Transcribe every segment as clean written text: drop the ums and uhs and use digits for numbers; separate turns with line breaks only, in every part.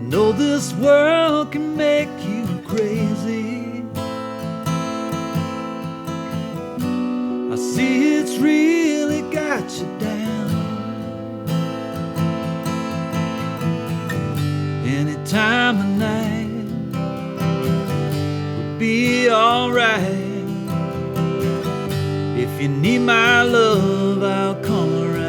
know this world can make you crazy. I see it's really got you down. Any time of night would be alright. If you need my love, I'll come around.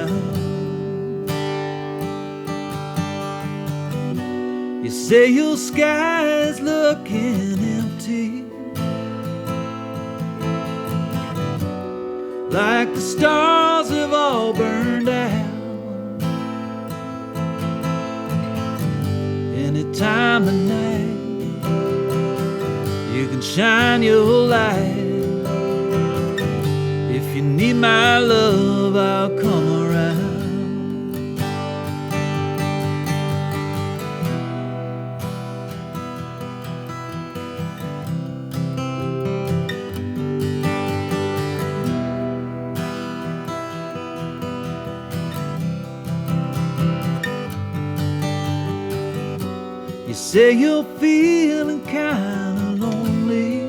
You say your sky's looking empty, like the stars have all burned out. Any time of night, you can shine your light. If you need my love, I'll come around. You say you're feeling kinda lonely,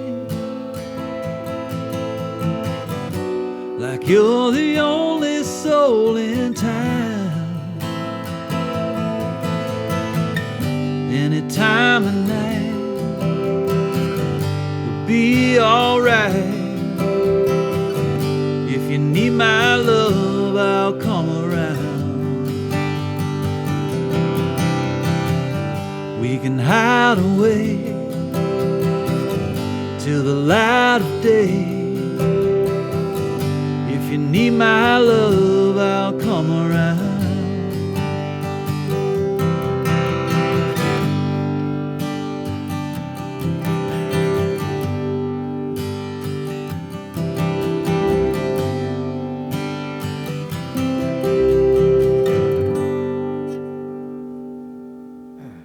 like you're the only soul in town. Any time of night will be alright. If you need my love, I'll come around. We can hide away till the light of day. If you need my love, I'll come around.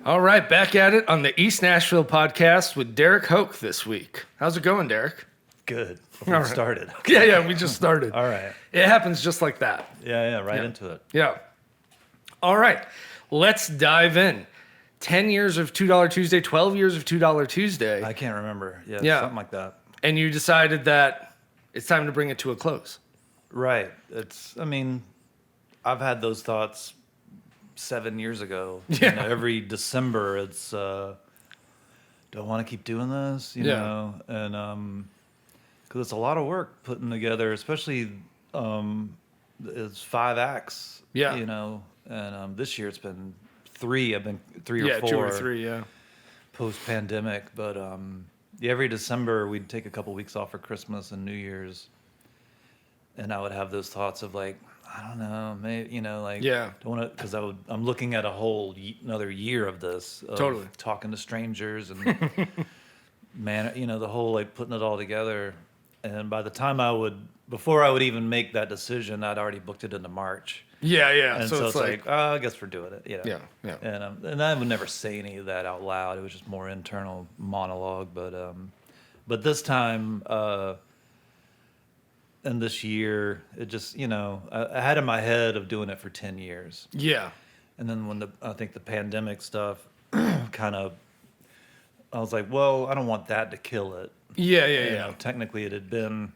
All right, back at it on the East Nashville podcast with Derek Hoke this week. How's it going, Derek?
Good. We started.
Yeah, we just started.
All right.
It happens just like that.
Yeah, right into it.
Yeah. All right, let's dive in. 10 years of $2 Tuesday, 12 years of $2 Tuesday.
I can't remember.
Yeah.
Something like that.
And you decided that it's time to bring it to a close.
Right. I've had those thoughts 7 years ago.
Yeah.
You know, every December, it's, do I want to keep doing this? You know? And, because it's a lot of work putting together, especially it's 5 acts.
Yeah.
You know, and this year it's been 3. I've been 3 or 4.
2 or 3, yeah.
Post-pandemic. But every December we'd take a couple weeks off for Christmas and New Year's. And I would have those thoughts of like, I don't know, maybe, you know, like, don't want to, because I'm looking at a whole another year of this, of
totally
talking to strangers and man, you know, the whole like putting it all together. And by the time before I would even make that decision, I'd already booked it into March.
Yeah.
And so it's like, oh, I guess we're doing it. You know?
Yeah.
And I would never say any of that out loud. It was just more internal monologue. But this time, and this year, it just, you know, I had in my head of doing it for 10 years.
Yeah.
And then when I think the pandemic stuff kind of, I was like, well, I don't want that to kill it.
Yeah.
You know, technically it had been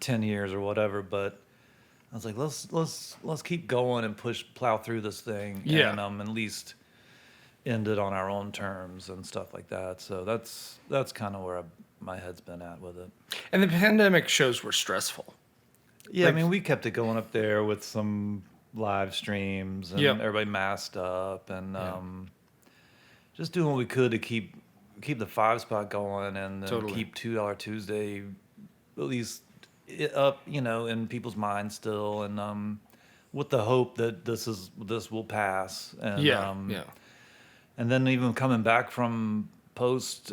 10 years or whatever, but I was like, let's keep going and plow through this thing.
Yeah.
And at least end it on our own terms and stuff like that. So that's kind of where my head's been at with it.
And the pandemic shows were stressful.
Yeah,
Like,
I mean, we kept it going up there with some live streams and everybody masked up and just doing what we could to keep the 5 spot going and then keep $2 Tuesday at least up, you know, in people's minds still, and with the hope that this will pass. And and then even coming back from post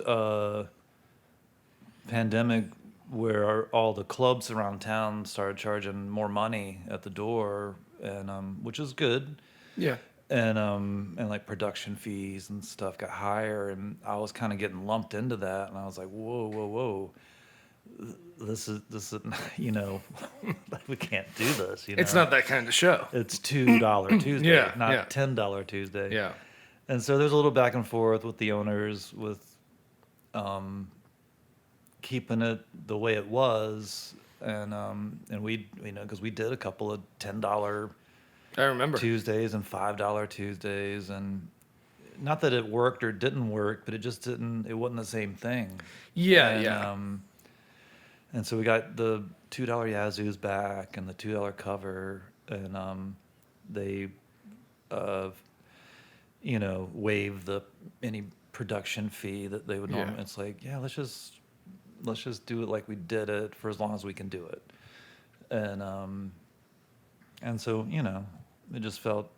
pandemic, where all the clubs around town started charging more money at the door, and which is good.
Yeah.
And like production fees and stuff got higher, and I was kind of getting lumped into that, and I was like, whoa, this is you know, we can't do this. You know,
it's not that kind of show.
It's $2 Tuesday,
Yeah,
not $10 Tuesday.
Yeah.
And so there's a little back and forth with the owners with keeping it the way it was, and we, you know, because we did a couple of $10
I remember
Tuesdays and $5 Tuesdays, and not that it worked or didn't work, but it just didn't. It wasn't the same thing.
Yeah,
and,
yeah.
And so we got the $2 Yazoos back and the $2 cover, and they, you know, waived any production fee that they would normally.
Yeah.
It's like, yeah, let's just do it like we did it for as long as we can do it, and so, you know, it just felt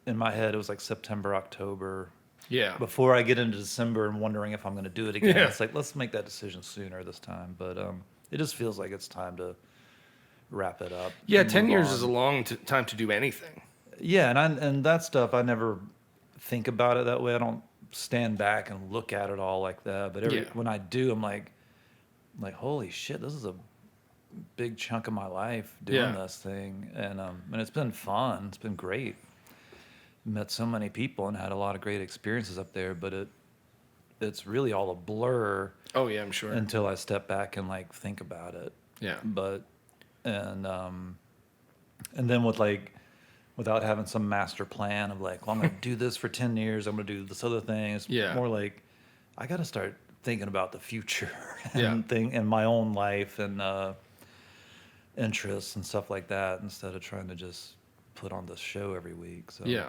in my head it was like September, October.
Yeah.
Before I get into December and wondering if I'm going to do it again.
Yeah.
It's like, let's make that decision sooner this time. But it just feels like it's time to wrap it up.
Yeah,
and
10
move
years
on.
is a long time to do anything.
Yeah, and that stuff, I never think about it that way. I don't stand back and look at it all like that. But when I do, I'm like, holy shit, this is a big chunk of my life doing this thing. And it's been fun. It's been great. Met so many people and had a lot of great experiences up there, but it's really all a blur.
Oh yeah, I'm sure.
Until I step back and like think about it.
Yeah.
But and then without having some master plan of like, well, I'm gonna do this for 10 years, I'm gonna do this other thing. It's more like I gotta start thinking about the future and my own life and interests and stuff like that, instead of trying to just put on this show every week. So
yeah,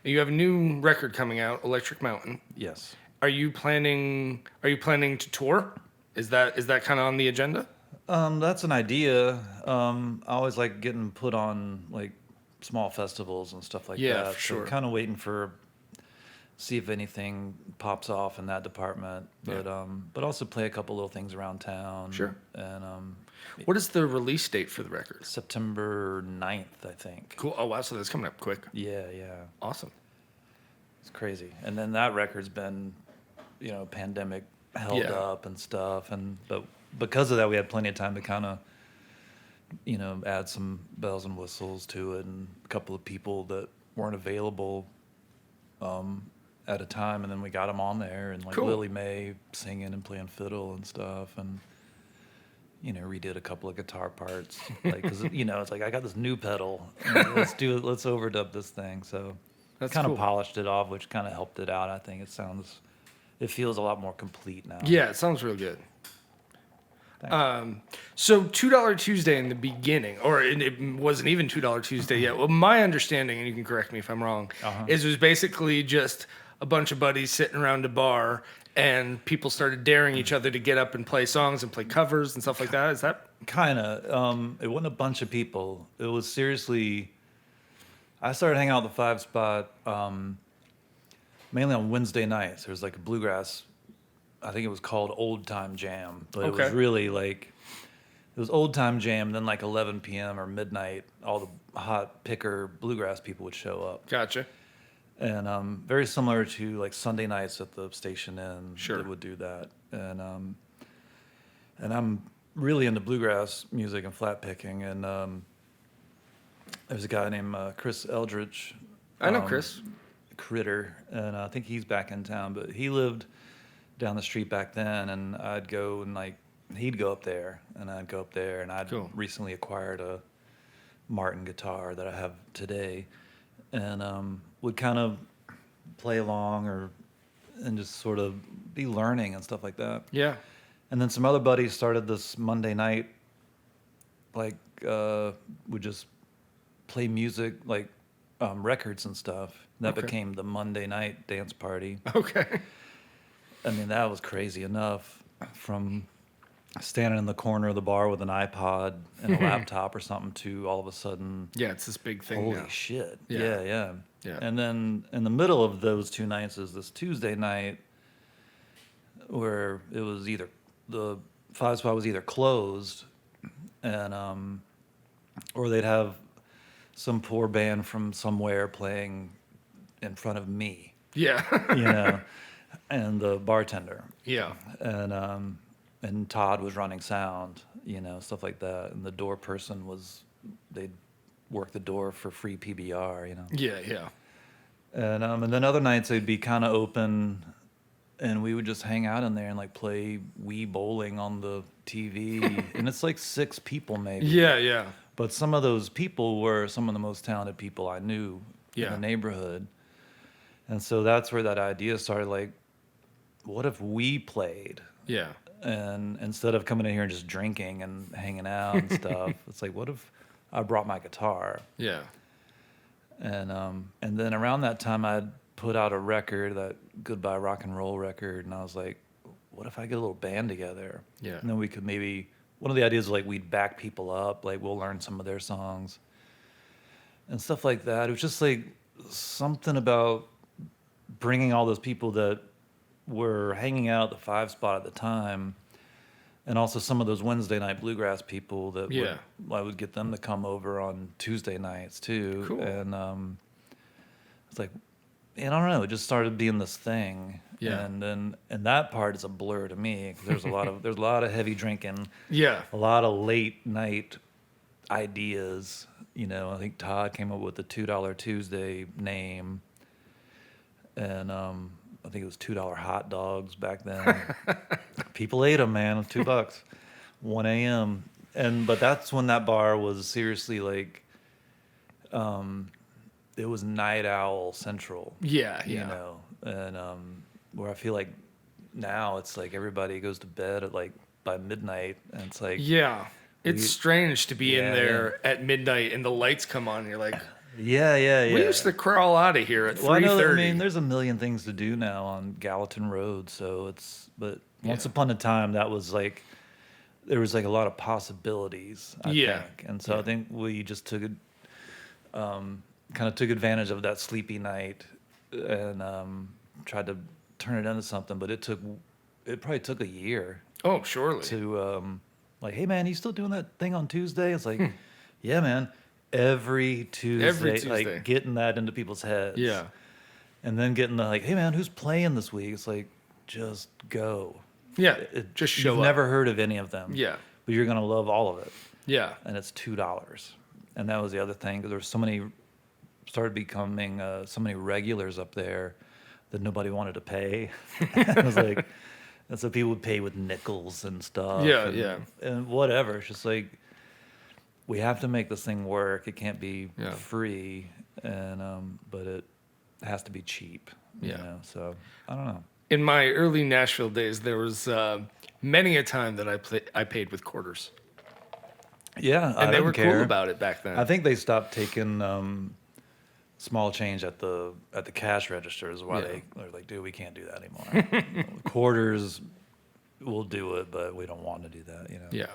you have a new record coming out, Electric Mountain.
Yes.
Are you planning to tour? Is that kind of on the agenda?
That's an idea. I always like getting put on like small festivals and stuff like that.
Yeah, for sure.
So kind of waiting see if anything pops off in that department. But also play a couple little things around town.
Sure.
And
what is the release date for the record?
September 9th, I think.
Cool. Oh wow, so that's coming up quick.
Yeah.
Awesome.
It's crazy. And then that record's been, you know, pandemic held up and stuff, but because of that, we had plenty of time to kind of, you know, add some bells and whistles to it, and a couple of people that weren't available at a time, and then we got them on there, and like Lily Mae singing and playing fiddle and stuff, and you know, redid a couple of guitar parts, like, because you know, it's like I got this new pedal, let's overdub this thing. So that's kind of polished it off, which kind of helped it out. I think it feels a lot more complete now.
Yeah, it sounds real good. So $2 Tuesday in the beginning, or it wasn't even $2 Tuesday yet. Well, my understanding, and you can correct me if I'm wrong, is it was basically just a bunch of buddies sitting around a bar, and people started daring each other to get up and play songs and play covers and stuff like that. Is that
kind of? It wasn't a bunch of people. It was seriously. I started hanging out at the 5 Spot mainly on Wednesday nights. There was like a bluegrass. I think it was called Old Time Jam, but it was really like, it was Old Time Jam, then like 11 p.m. or midnight, all the hot picker bluegrass people would show up.
Gotcha.
And very similar to like Sunday nights at the Station Inn.
Sure.
That would do that. And I'm really into bluegrass music and flat picking. And there's a guy named Chris Eldridge.
I know Chris.
Critter, and I think he's back in town, but he lived down the street back then, and I'd go and like he'd go up there and I'd go up there, and I'd recently acquired a Martin guitar that I have today, and would kind of play along and just sort of be learning and stuff like that.
Yeah.
And then some other buddies started this Monday night, like would just play music, like records and stuff. That became the Monday night dance party.
Okay.
I mean, that was crazy enough, from standing in the corner of the bar with an iPod and a laptop or something to all of a sudden,
it's this big thing.
Holy
now.
shit.
Yeah.
Yeah. And then in the middle of those two nights is this Tuesday night where it was either the 5 Spot was either closed, and or they'd have some poor band from somewhere playing in front of me.
Yeah.
You know, and the bartender.
Yeah.
And Todd was running sound, you know, stuff like that. And the door person they'd work the door for free PBR, you know.
Yeah.
And then other nights they'd be kind of open, and we would just hang out in there and like play Wii bowling on the TV, and it's like 6 people maybe.
Yeah.
But some of those people were some of the most talented people I knew in the neighborhood, and so that's where that idea started. Like, what if we played?
Yeah.
And instead of coming in here and just drinking and hanging out and stuff, it's like, what if I brought my guitar?
Yeah.
And then around that time, I'd put out a record, that Goodbye Rock and Roll record, and I was like, what if I get a little band together?
Yeah.
And then we could maybe, one of the ideas was like we'd back people up, like we'll learn some of their songs and stuff like that. It was just like something about bringing all those people that were hanging out at the 5 spot at the time, and also some of those Wednesday night bluegrass people that I would get them to come over on Tuesday nights too.
Cool.
And it's like, and I don't know, it just started being this thing.
Yeah.
And that part is a blur to me, because there's a lot of heavy drinking.
Yeah.
A lot of late night ideas. You know, I think Todd came up with the $2 Tuesday name, and I think it was $2 hot dogs back then. People ate them, man. $2, 1 a.m. But that's when that bar was seriously like, it was night owl central.
Yeah.
You know, and where I feel like now it's like everybody goes to bed at like by midnight, and it's like,
yeah, it's strange to be in there at midnight and the lights come on and you're like,
yeah.
We used to crawl out of here at 3:30.
I mean, there's a million things to do now on Gallatin Road, so but once upon a time, that was like, there was like a lot of possibilities, I think. And so I think we just took kind of took advantage of that sleepy night and tried to turn it into something, but it probably took a year.
Oh, surely.
To like, hey man, you still doing that thing on Tuesday? It's like, yeah, man. Every Tuesday, like getting that into people's heads.
Yeah.
And then getting the like, hey man, who's playing this week? It's like, just go.
Yeah. Just show up.
You've never heard of any of them.
Yeah.
But you're gonna love all of it.
Yeah.
And it's $2. And that was the other thing, because there were started becoming so many regulars up there that nobody wanted to pay. It was like, and so people would pay with nickels and stuff.
Yeah.
And whatever. It's just like, we have to make this thing work. It can't be free, and but it has to be cheap. You know? So I don't know.
In my early Nashville days, there was many a time that I paid with quarters.
Yeah,
and they were cool about it back then.
I think they stopped taking small change at the cash registers. Why they're like, dude, we can't do that anymore. Quarters, we'll do it, but we don't want to do that. You know.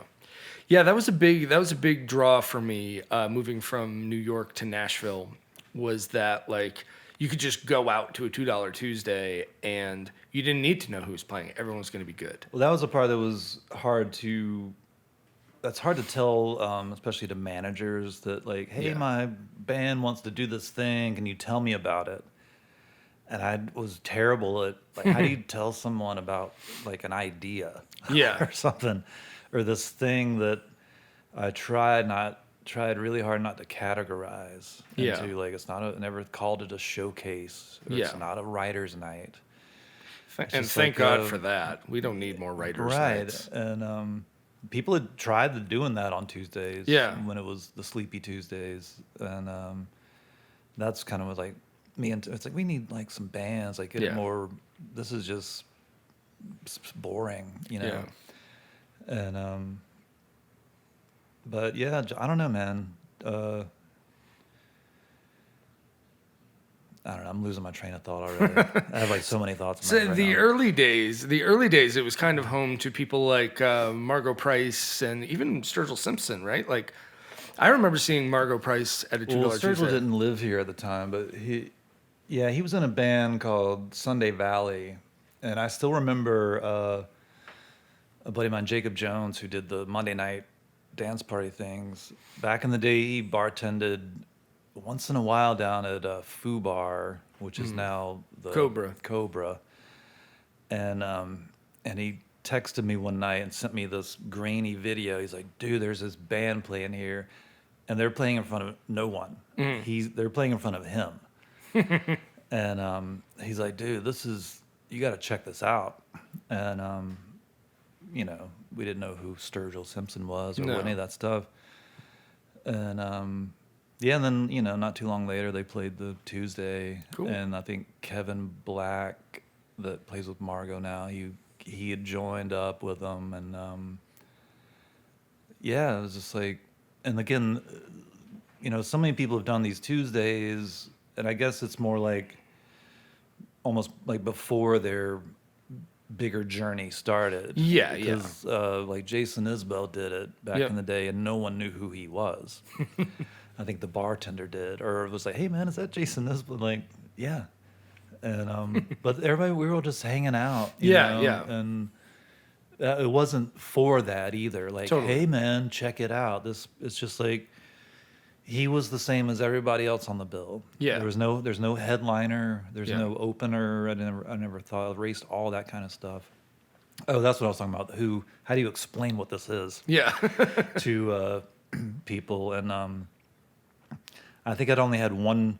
Yeah, that was a big draw for me moving from New York to Nashville, was that like you could just go out to a $2 Tuesday and you didn't need to know who was playing. Everyone's going to be good.
Well, that was the part that was hard to tell, especially to managers, that like, hey, my band wants to do this thing. Can you tell me about it? And I was terrible at like, how do you tell someone about like an idea or something? Or this thing that I tried really hard not to categorize into, like, it's not never called it a showcase. Or it's not a writer's night.
And thank God for that. We don't need more writers' nights.
And people had tried doing that on Tuesdays. When it was the Sleepy Tuesdays. And that's kind of like me. And it's like, we need like some bands, like get more. This is just boring, you know. And but yeah, I don't know, man. I don't know. I'm losing my train of thought already. I have like so many thoughts.
So the early days, it was kind of home to people like Margot Price and even Sturgill Simpson, right? Like, I remember seeing Margot Price at a $2 Tuesday.
Sturgill didn't live here at the time, but he was in a band called Sunday Valley, and I still remember a buddy of mine, Jacob Jones, who did the Monday night dance party things. Back in the day, he bartended once in a while down at a Foo Bar, which is now the Cobra. And he texted me one night and sent me this grainy video. He's like, dude, there's this band playing here, and they're playing in front of no one. They're playing in front of him. And he's like, dude, you got to check this out. And, we didn't know who Sturgill Simpson was or any of that stuff. And, and then, not too long later, they played the Tuesday.
Cool.
And I think Kevin Black, that plays with Margot now, he had joined up with them. And, it was just like, and again, so many people have done these Tuesdays, and I guess it's more like almost like before their bigger journey started.
Yeah,
because, like Jason Isbell did it back in the day, and no one knew who he was. I think the bartender did, or it was like, hey man, is that Jason Isbell? Like, yeah. And but everybody, we were all just hanging out. You know? And it wasn't for that either. Like, hey man, check it out. It's just like, he was the same as everybody else on the bill. Yeah. There's no headliner. There's no opener. I never thought, erased all that kind of stuff. Oh, that's what I was talking about. How do you explain what this is? Yeah. To people. And I think I'd only had one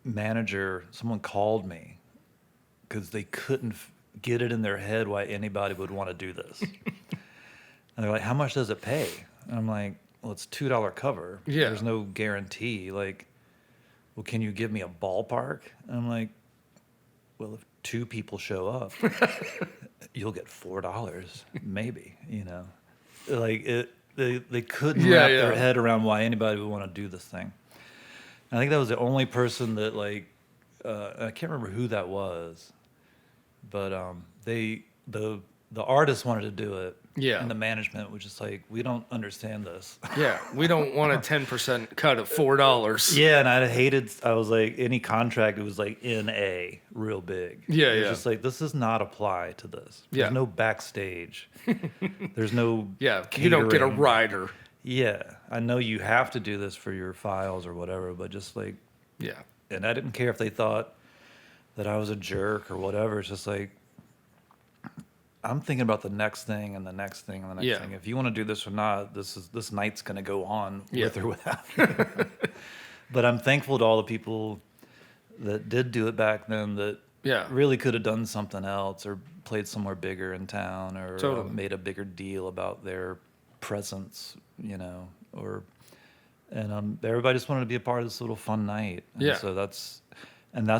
manager. Someone called me because they couldn't get it in their head why anybody would want to do this. And they're like, how much does it pay? And I'm like, well, it's $2 cover. Yeah. There's no guarantee. Like, well, can you give me a ballpark? And I'm like, well, if 2 people show up, you'll get $4, maybe, Like, they couldn't wrap their head around why anybody would want to do this thing. And I think that was the only person that, like, I can't remember who that was, but the artist wanted to do it. Yeah. And the management was just like, we don't understand this.
Yeah. We don't want a 10% cut of $4.
Yeah. And I was like, any contract, it was like NA, real big. Yeah. It was just like, this does not apply to this. There's no backstage. There's no.
Yeah. Catering. You don't get a rider.
Yeah. I know you have to do this for your files or whatever, but just like. Yeah. And I didn't care if they thought that I was a jerk or whatever. It's just like, I'm thinking about the next thing and the next thing and the next thing. If you want to do this or not, this night's going to go on with or without you. But I'm thankful to all the people that did do it back then that really could have done something else or played somewhere bigger in town or made a bigger deal about their presence, and everybody just wanted to be a part of this little fun night. And so that's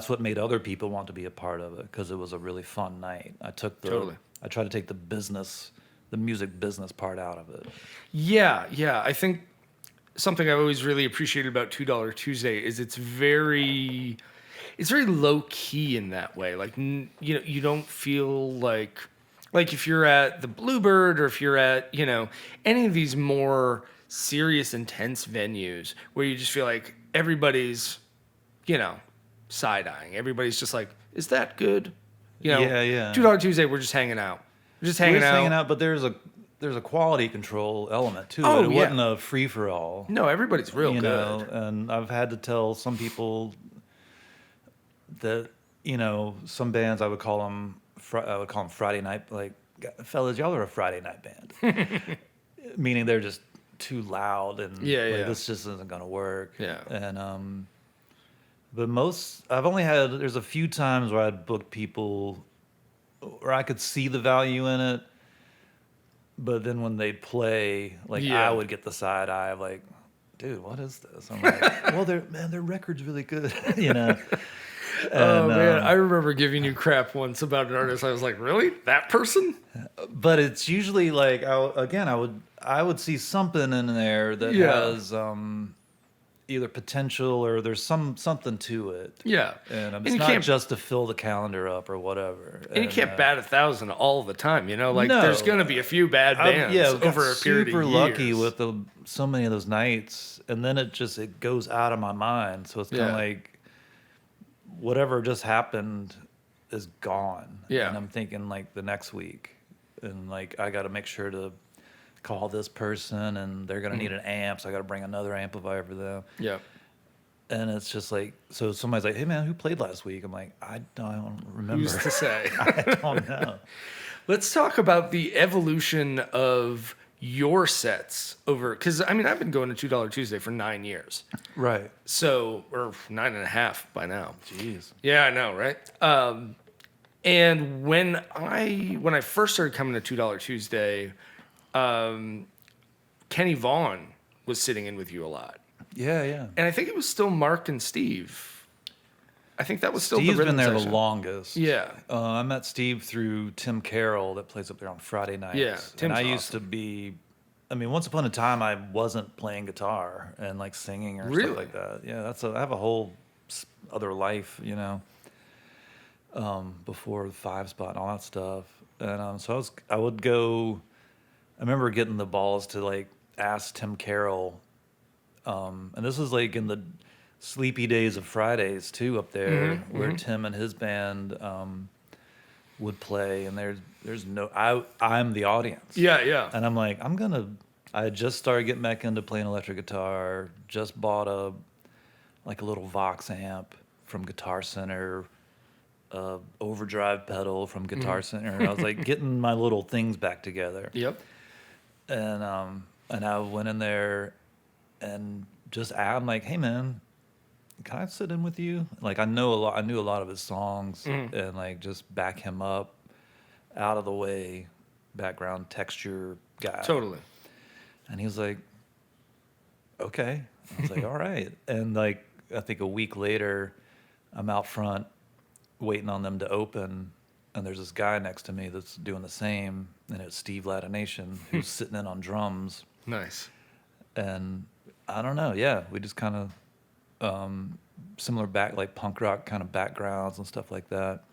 what made other people want to be a part of it, because it was a really fun night. I tried to take the music business part out of it. Yeah. I think something I've always really appreciated about $2 Tuesday is it's very low key in that way. Like, you don't feel like if you're at the Bluebird or if you're at, any of these more serious, intense venues where you just feel like everybody's, side-eyeing. Everybody's just like, is that good? $2 Tuesday, we're just hanging out. We're just hanging out, but there's a quality control element to it. It wasn't a free-for-all.
No, everybody's real good.
And I've had to tell some people that, some bands I would call them Friday night, like, fellas, y'all are a Friday night band. Meaning they're just too loud and this just isn't going to work. Yeah. And but there's a few times where I'd booked people where I could see the value in it, but then when they'd play, I would get the side eye of like, dude, what is this? I'm like, well, their record's really good, And,
oh man, I remember giving you crap once about an artist. I was like, really? That person?
But it's usually like, I would see something in there that has either potential or there's something to it. Yeah. And it's not just to fill the calendar up or whatever.
And you can't bat 1,000 all the time, there's going to be a few bad bands over a period of years.
Super lucky with so many of those nights, and then it goes out of my mind. So it's kind of like whatever just happened is gone. Yeah. And I'm thinking like the next week, and like I got to make sure to call this person, and they're going to need an amp, so I got to bring another amplifier for them. Yeah. And it's just like, so somebody's like, hey man, who played last week? I'm like, I don't remember.
Who's to say?
I don't know.
Let's talk about the evolution of your sets over, because I mean I've been going to $2 Tuesday for 9 years,
Right.
so, or 9.5 by now.
Jeez.
Yeah, I know, right? And when I first started coming to $2 Tuesday, Kenny Vaughn was sitting in with you a lot.
Yeah, yeah.
And I think it was still Mark and Steve. I think that was still
Steve's
the rhythm
been there
section.
the longest.
Yeah.
I met Steve through Tim Carroll that plays up there on Friday nights.
Yeah, Tim's
I used
awesome.
to be, I mean, once upon a time I wasn't playing guitar and like singing or
Really?
stuff like that. Yeah, I have a whole other life, you know, before the 5-spot and all that stuff. And so I would go, I remember getting the balls to like ask Tim Carroll, and this was like in the sleepy days of Fridays too up there, where Tim and his band would play, and there's no I'm the audience.
Yeah, yeah.
And I'm like, I had just started getting back into playing electric guitar, just bought a little Vox amp from Guitar Center, overdrive pedal from Guitar Center. I was like getting my little things back together.
Yep.
And I went in there and I'm like, hey man, can I sit in with you? Like I knew a lot of his songs, and like just back him up, out of the way, background texture guy.
Totally.
And he was like, okay. I was like, all right. And like I think a week later, I'm out front waiting on them to open, and there's this guy next to me that's doing the same, and it's Steve Latination, who's sitting in on drums.
Nice.
And I don't know, yeah, we just kind of similar like punk rock kind of backgrounds and stuff like that.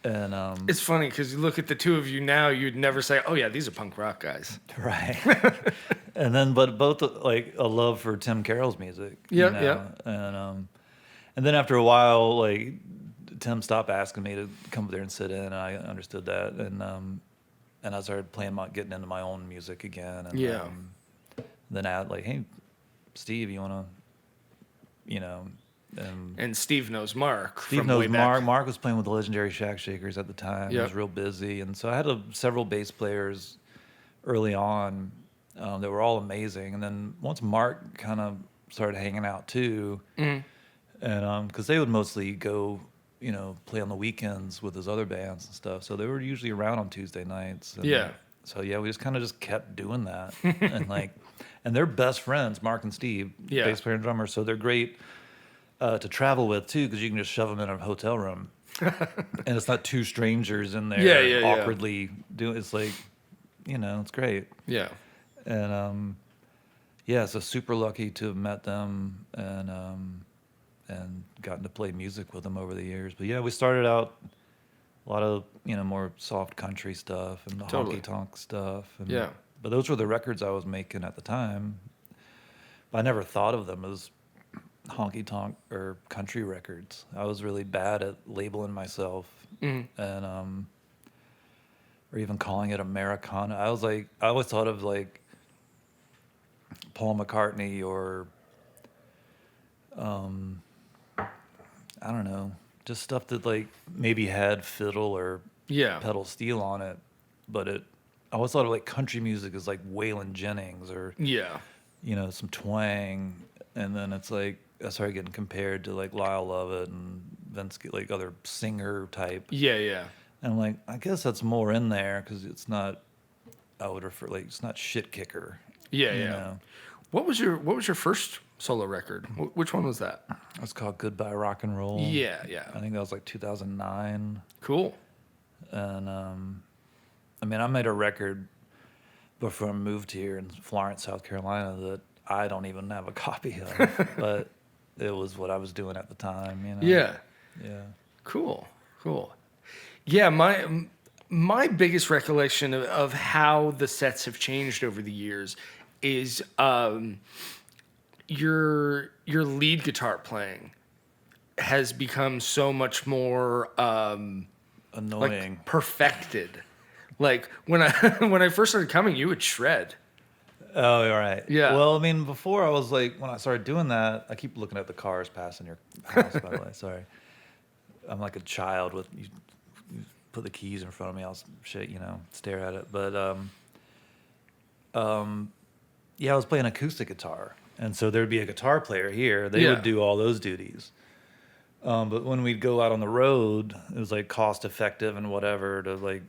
And
It's funny because you look at the two of you now, you'd never say, "Oh yeah, these are punk rock guys."
right. And then, but both like a love for Tim Carroll's music.
Yeah,
you know? And then after a while, like Tim stopped asking me to come up there and sit in, and I understood that, and I started getting into my own music again. And then I like, hey, Steve, you want to, you know.
And Steve knows Mark.
Steve
from
knows
way back.
Mark. Mark was playing with the legendary Shack Shakers at the time. He
Yep.
was real busy. And so I had several bass players early on that were all amazing. And then once Mark kind of started hanging out too, and because they would mostly go, you know, play on the weekends with his other bands and stuff. So they were usually around on Tuesday nights. And so yeah, we just kind of just kept doing that. And they're best friends, Mark and Steve, bass player and drummer. So they're great to travel with too, because you can just shove them in a hotel room, and it's not two strangers in there awkwardly doing. It's like, you know, it's great.
Yeah.
And so super lucky to have met them and gotten to play music with them over the years. But yeah, we started out a lot of, you know, more soft country stuff and the honky tonk stuff. And, but those were the records I was making at the time. But I never thought of them as honky tonk or country records. I was really bad at labeling myself and or even calling it Americana. I always thought of like Paul McCartney or I don't know, just stuff that like maybe had fiddle or pedal steel on it, but I always thought of like country music as like Waylon Jennings or you know, some twang, and then it's like I started getting compared to like Lyle Lovett and Vince, like other singer type. And I'm like, I guess that's more in there because it's not. I would refer like it's not shit kicker. You know?
What was your first solo record? Which one was that?
It was called Goodbye Rock and Roll.
Yeah.
I think that was like 2009.
Cool.
And I mean, I made a record before I moved here in Florence, South Carolina, that I don't even have a copy of, but it was what I was doing at the time, you know? Yeah.
Cool. Yeah, my biggest recollection of how the sets have changed over the years is your lead guitar playing has become so much more
annoying,
like perfected. Like when I first started coming, you would shred.
Oh, all right.
Yeah.
Well, I mean, before I was like, when I started doing that, I keep looking at the cars passing your house, by the way. Sorry. I'm like a child with, you put the keys in front of me, I'll shit, you know, stare at it. But I was playing acoustic guitar. And so there'd be a guitar player here. They would do all those duties. But when we'd go out on the road, it was like cost effective and whatever to like.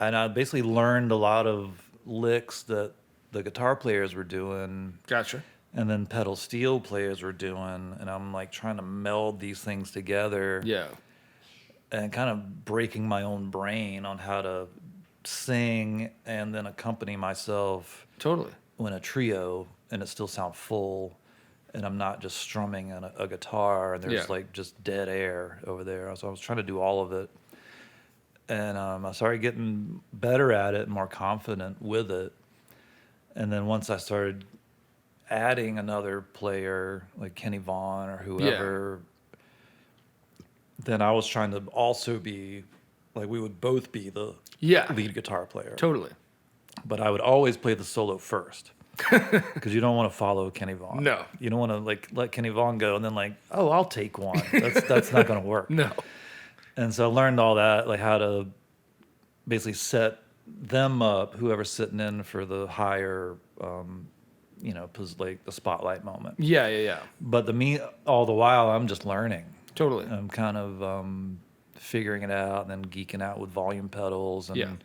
And I basically learned a lot of licks that the guitar players were doing.
Gotcha.
And then pedal steel players were doing. And I'm like trying to meld these things together.
Yeah.
And kind of breaking my own brain on how to sing and then accompany myself.
Totally.
In a trio and it still sound full. And I'm not just strumming on a guitar and there's like just dead air over there. So I was trying to do all of it. And I started getting better at it and more confident with it. And then once I started adding another player like Kenny Vaughn or whoever, then I was trying to also be like we would both be the lead guitar player.
Totally.
But I would always play the solo first. Because you don't want to follow Kenny Vaughn.
No.
You don't want to like let Kenny Vaughn go and then like, oh, I'll take one. That's not going to work.
No.
And so I learned all that, like how to basically set them up, whoever's sitting in for the higher, like the spotlight moment.
Yeah.
But all the while, I'm just learning.
Totally.
I'm kind of figuring it out and then geeking out with volume pedals. And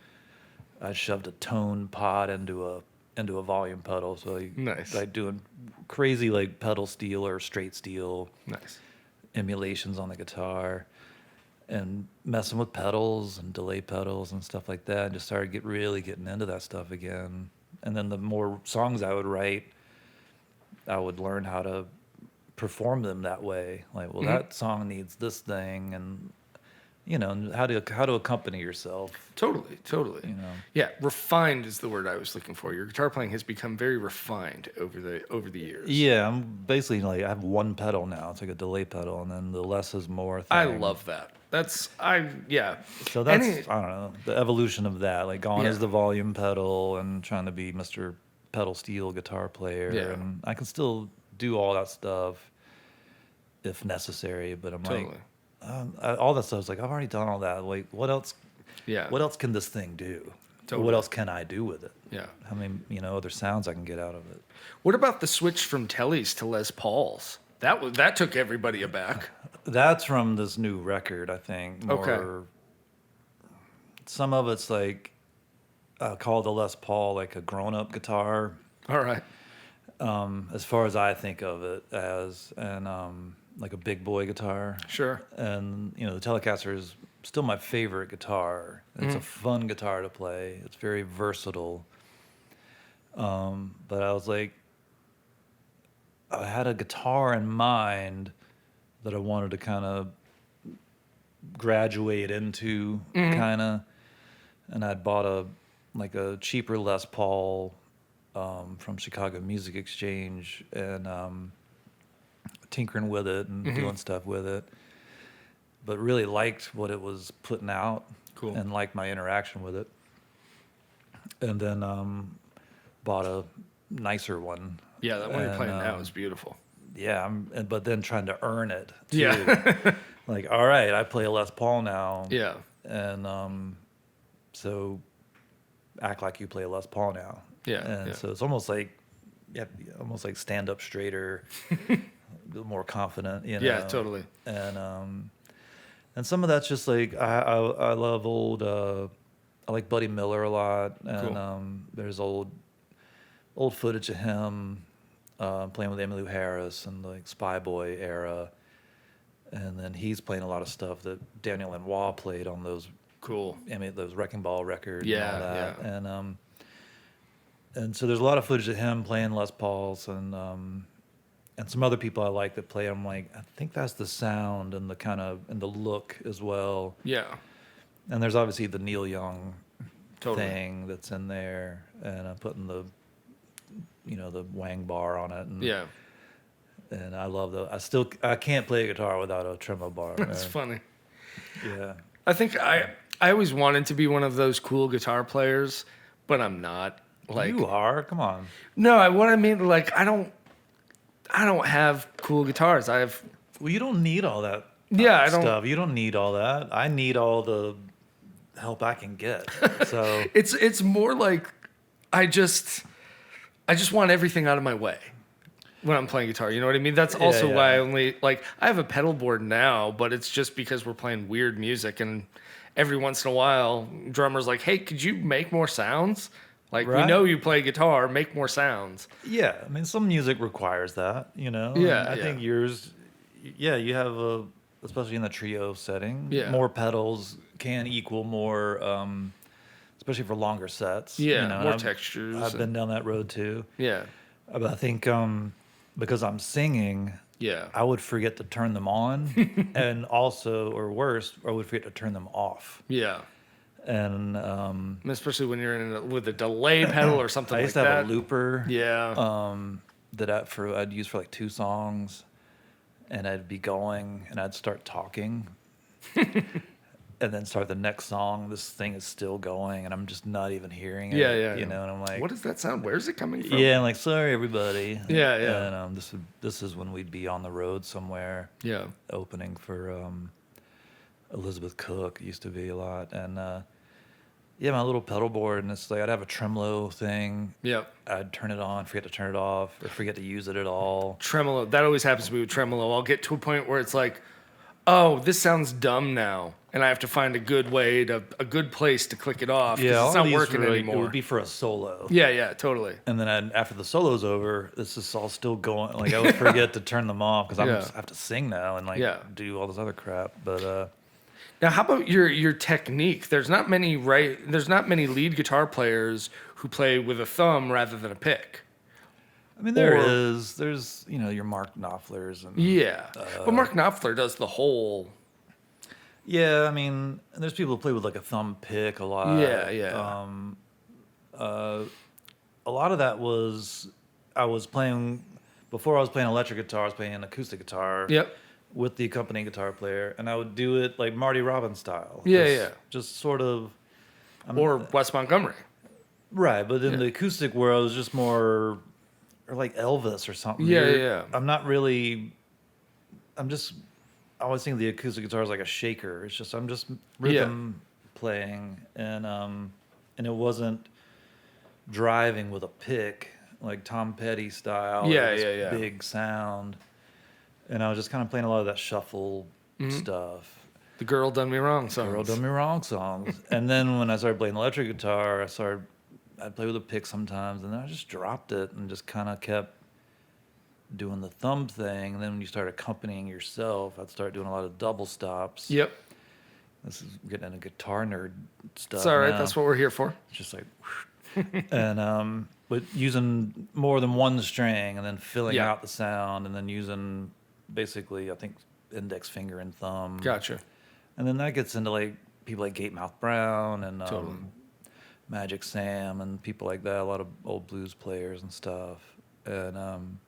I shoved a tone pot into a volume pedal, so
nice.
Like doing crazy like pedal steel or straight steel emulations on the guitar and messing with pedals and delay pedals and stuff like that. And just started really getting into that stuff again. And then the more songs I would write, I would learn how to perform them that way. Like, well, that song needs this thing, and how to accompany yourself.
Totally. Yeah, refined is the word I was looking for. Your guitar playing has become very refined over the years.
Yeah, I'm basically like I have one pedal now. It's like a delay pedal, and then the less is more thing.
I love that. So that's
I don't know, the evolution of that. Like gone is the volume pedal, and trying to be Mr. Pedal Steel guitar player, and I can still do all that stuff if necessary. But I'm like. All that stuff is like I've already done all that. Like, what else? Yeah. What else can this thing do? Totally. What else can I do with it?
Yeah.
How many other sounds I can get out of it?
What about the switch from Tellys to Les Pauls? That took everybody aback.
That's from this new record, I think.
Okay.
Some of it's like called the Les Paul like a grown-up guitar.
All right.
As far as I think of it as like a big boy guitar.
Sure.
And, the Telecaster is still my favorite guitar. It's a fun guitar to play. It's very versatile. But I was like, I had a guitar in mind that I wanted to kind of graduate into, kind of. And I'd bought a cheaper Les Paul from Chicago Music Exchange, and tinkering with it and doing stuff with it, but really liked what it was putting out.
Cool.
And liked my interaction with it, and then bought a nicer one.
Yeah, that one you're playing now is beautiful.
Yeah, but then trying to earn it too.
Yeah.
Like, all right, I play a Les Paul now.
Yeah.
And so act like you play a Les Paul now.
Yeah.
And so it's almost like stand up straighter. A little more confident,
Yeah, totally.
And some of that's just like I love old. I like Buddy Miller a lot, and cool. There's old footage of him playing with Emmylou Harris and like Spy Boy era, and then he's playing a lot of stuff that Daniel Lanois played on those those Wrecking Ball records.
Yeah,
and all that. And so there's a lot of footage of him playing Les Pauls and some other people I like that play. I'm like, I think that's the sound and the look as well.
Yeah.
And there's obviously the Neil Young thing that's in there, and I'm putting the wang bar on it. And,
yeah.
And I love I can't play a guitar without a tremolo bar.
That's funny.
Yeah.
I think I always wanted to be one of those cool guitar players, but I'm not. Like,
you are. Come on.
No, what I mean, like, I don't have cool guitars. I have.
Well, you don't need all that.
I don't.
Stuff. You don't need all that. I need all the help I can get. So
it's more like I just want everything out of my way when I'm playing guitar. You know what I mean? That's also why I only I have a pedal board now, but it's just because we're playing weird music, and every once in a while, drummer's like, "Hey, could you make more sounds? We know you play guitar, make more sounds."
Yeah, I mean, some music requires that,
Yeah,
I think yours, you have especially in the trio setting, more pedals can equal more, especially for longer sets.
Yeah, more textures.
I've been down that road too.
Yeah.
But I think because I'm singing, I would forget to turn them on, and also, or worse, I would forget to turn them off.
Yeah.
And
especially when you're with a delay pedal or something like that.
I used to have a looper.
Yeah.
That I'd use for like 2 songs, and I'd be going and I'd start talking, and then start the next song. This thing is still going, and I'm just not even hearing it.
Yeah.
And I'm like,
what does that sound? Where's it coming from?
Yeah, I'm like, sorry everybody.
Yeah.
And this is when we'd be on the road somewhere.
Yeah.
Opening for Elizabeth Cook used to be a lot, and my little pedal board, and it's like I'd have a tremolo thing.
Yep.
I'd turn it on, forget to turn it off, or forget to use it at all.
Tremolo, that always happens to me with tremolo. I'll get to a point where it's like, oh, this sounds dumb now, and I have to find a good place to click it off.
Yeah,
it's not working anymore.
It would be for a solo.
Yeah, totally.
And then after the solo's over, this is all still going. Like I would forget to turn them off because I have to sing now and do all this other crap. But
now, how about your technique? There's not many lead guitar players who play with a thumb rather than a pick.
I mean, there's your Mark Knopflers and
but Mark Knopfler does the whole.
Yeah, I mean, there's people who play with like a thumb pick a lot.
Yeah.
A lot of that was I was playing before I was playing electric guitar. I was playing acoustic guitar.
Yep.
With the accompanying guitar player, and I would do it like Marty Robbins style. Just sort of.
Or Wes Montgomery.
Right, but in the acoustic world, it was just more, or like Elvis or something.
Yeah.
I'm not really. I always think of the acoustic guitar as like a shaker. It's just I'm just rhythm playing, and it wasn't driving with a pick like Tom Petty style.
Yeah.
Big sound. And I was just kind of playing a lot of that shuffle stuff.
The Girl Done Me Wrong songs.
And then when I started playing electric guitar, I'd play with a pick sometimes, and then I just dropped it and just kind of kept doing the thumb thing. And then when you start accompanying yourself, I'd start doing a lot of double stops.
Yep.
This is getting into guitar nerd stuff.
It's all right.
Now.
That's what we're here for.
It's just like, and but using more than one string, and then filling out the sound, and then using basically, I think, index finger and thumb.
Gotcha.
And then that gets into like people like Gatemouth Brown and
Totally.
Magic Sam and people like that, a lot of old blues players and stuff. And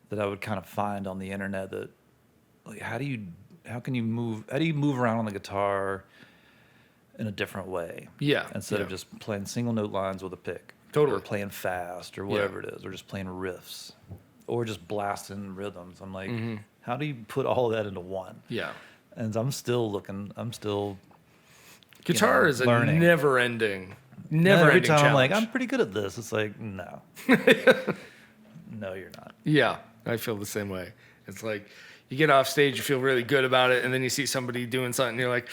that I would kind of find on the internet that like how do you move around on the guitar in a different way?
Yeah.
Instead of just playing single note lines with a pick.
Totally.
Or playing fast or whatever it is, or just playing riffs. Or just blasting rhythms. I'm like, how do you put all of that into one?
Yeah.
And I'm still looking.
Guitar is
learning.
A never-ending
every time
challenge.
I'm like, I'm pretty good at this. It's like, no. No, you're not.
Yeah, I feel the same way. It's like you get off stage, you feel really good about it, and then you see somebody doing something, and you're like,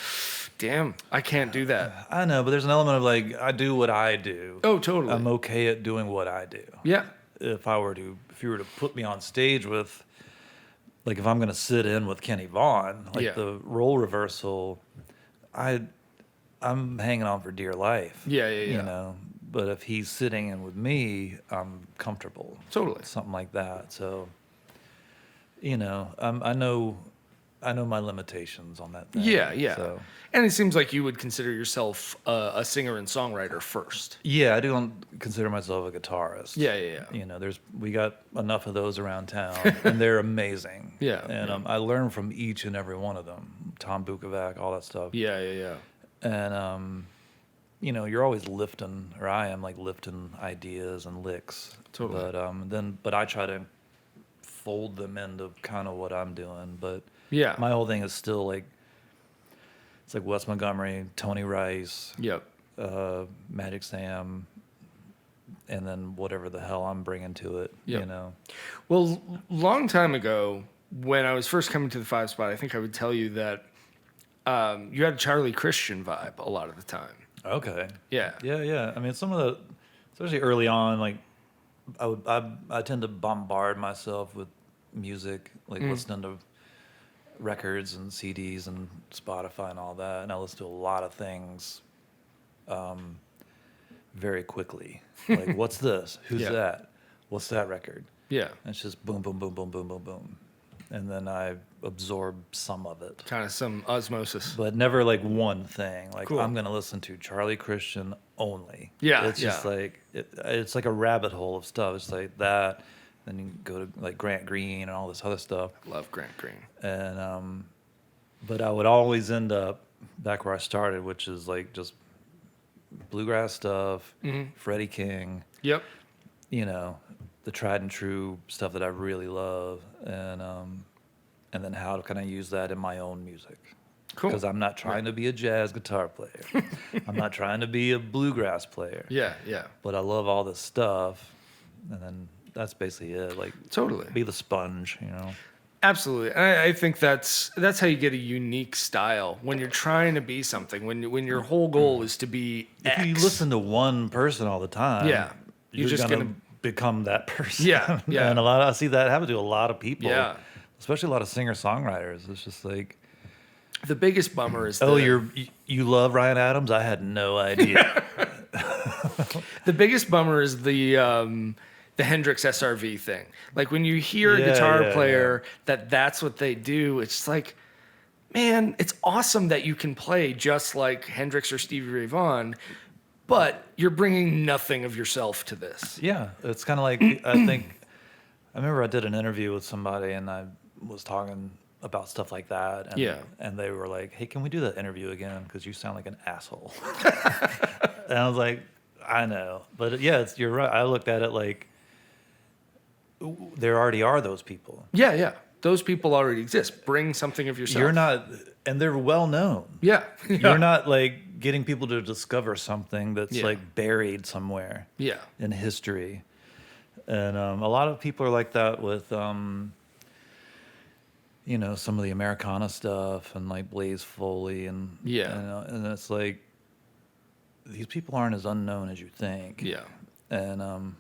damn, I can't do that.
I know, but there's an element of like, I do what I do.
Oh, totally.
I'm okay at doing what I do.
Yeah.
If you were to put me on stage with, like, if I'm going to sit in with Kenny Vaughn, like the role reversal, I'm hanging on for dear life.
Yeah.
You know, but if he's sitting in with me, I'm comfortable.
Totally.
Something like that. So, I know my limitations on that thing.
Yeah.
So.
And it seems like you would consider yourself a singer and songwriter first.
Yeah, I don't consider myself a guitarist.
Yeah.
We got enough of those around town, and they're amazing. And I learn from each and every one of them. Tom Bukovac, all that stuff.
Yeah.
And you're always lifting, or I am like lifting ideas and licks.
Totally.
But I try to fold them into kind of what I'm doing. But
yeah,
my whole thing is still like, it's like Wes Montgomery, Tony Rice,
yep,
Magic Sam, and then whatever the hell I'm bringing to it, you know.
Well, long time ago, when I was first coming to the 5 Spot, I think I would tell you that you had a Charlie Christian vibe a lot of the time.
Okay.
Yeah.
Yeah. I mean, some of the, especially early on, like I tend to bombard myself with music, like listening to records and CDs and Spotify and all that, and I listen to a lot of things very quickly. Like, what's this? Who's that? What's that record?
Yeah.
And it's just boom, boom, boom, boom, boom, boom, boom. And then I absorb some of it.
Kind of some osmosis.
But never like one thing. Like,
cool.
I'm going to listen to Charlie Christian only.
Yeah.
It's just like, it's like a rabbit hole of stuff. It's like that. Then you go to like Grant Green and all this other stuff.
Love Grant Green.
And, but I would always end up back where I started, which is like just bluegrass stuff, Freddie King.
Yep.
You know, the tried and true stuff that I really love, and then how can I use that in my own music? Cool. Because I'm not trying to be a jazz guitar player. I'm not trying to be a bluegrass player.
Yeah.
But I love all this stuff, and then that's basically it. Like,
totally
be the sponge, you know.
Absolutely. I think that's how you get a unique style when you're trying to be something. When your whole goal is to be X.
If you listen to one person all the time,
you're just gonna
become that person.
Yeah.
And I see that happen to a lot of people.
Yeah.
Especially a lot of singer-songwriters. It's just like,
the biggest bummer is
you love Ryan Adams? I had no idea.
The biggest bummer is the Hendrix SRV thing. Like, when you hear a guitar player that's what they do, it's like, man, it's awesome that you can play just like Hendrix or Stevie Ray Vaughan, but you're bringing nothing of yourself to this.
Yeah, it's kind of like, I remember I did an interview with somebody and I was talking about stuff like that. And they were like, hey, can we do that interview again? Because you sound like an asshole. And I was like, I know. But you're right. I looked at it like, there already are those people.
Yeah. Those people already exist. Bring something of yourself.
You're not, and they're well known.
Yeah.
You're not like getting people to discover something that's like buried somewhere.
Yeah.
In history. And a lot of people are like that with, you know, some of the Americana stuff and like Blaze Foley and and it's like, these people aren't as unknown as you think.
Yeah.
And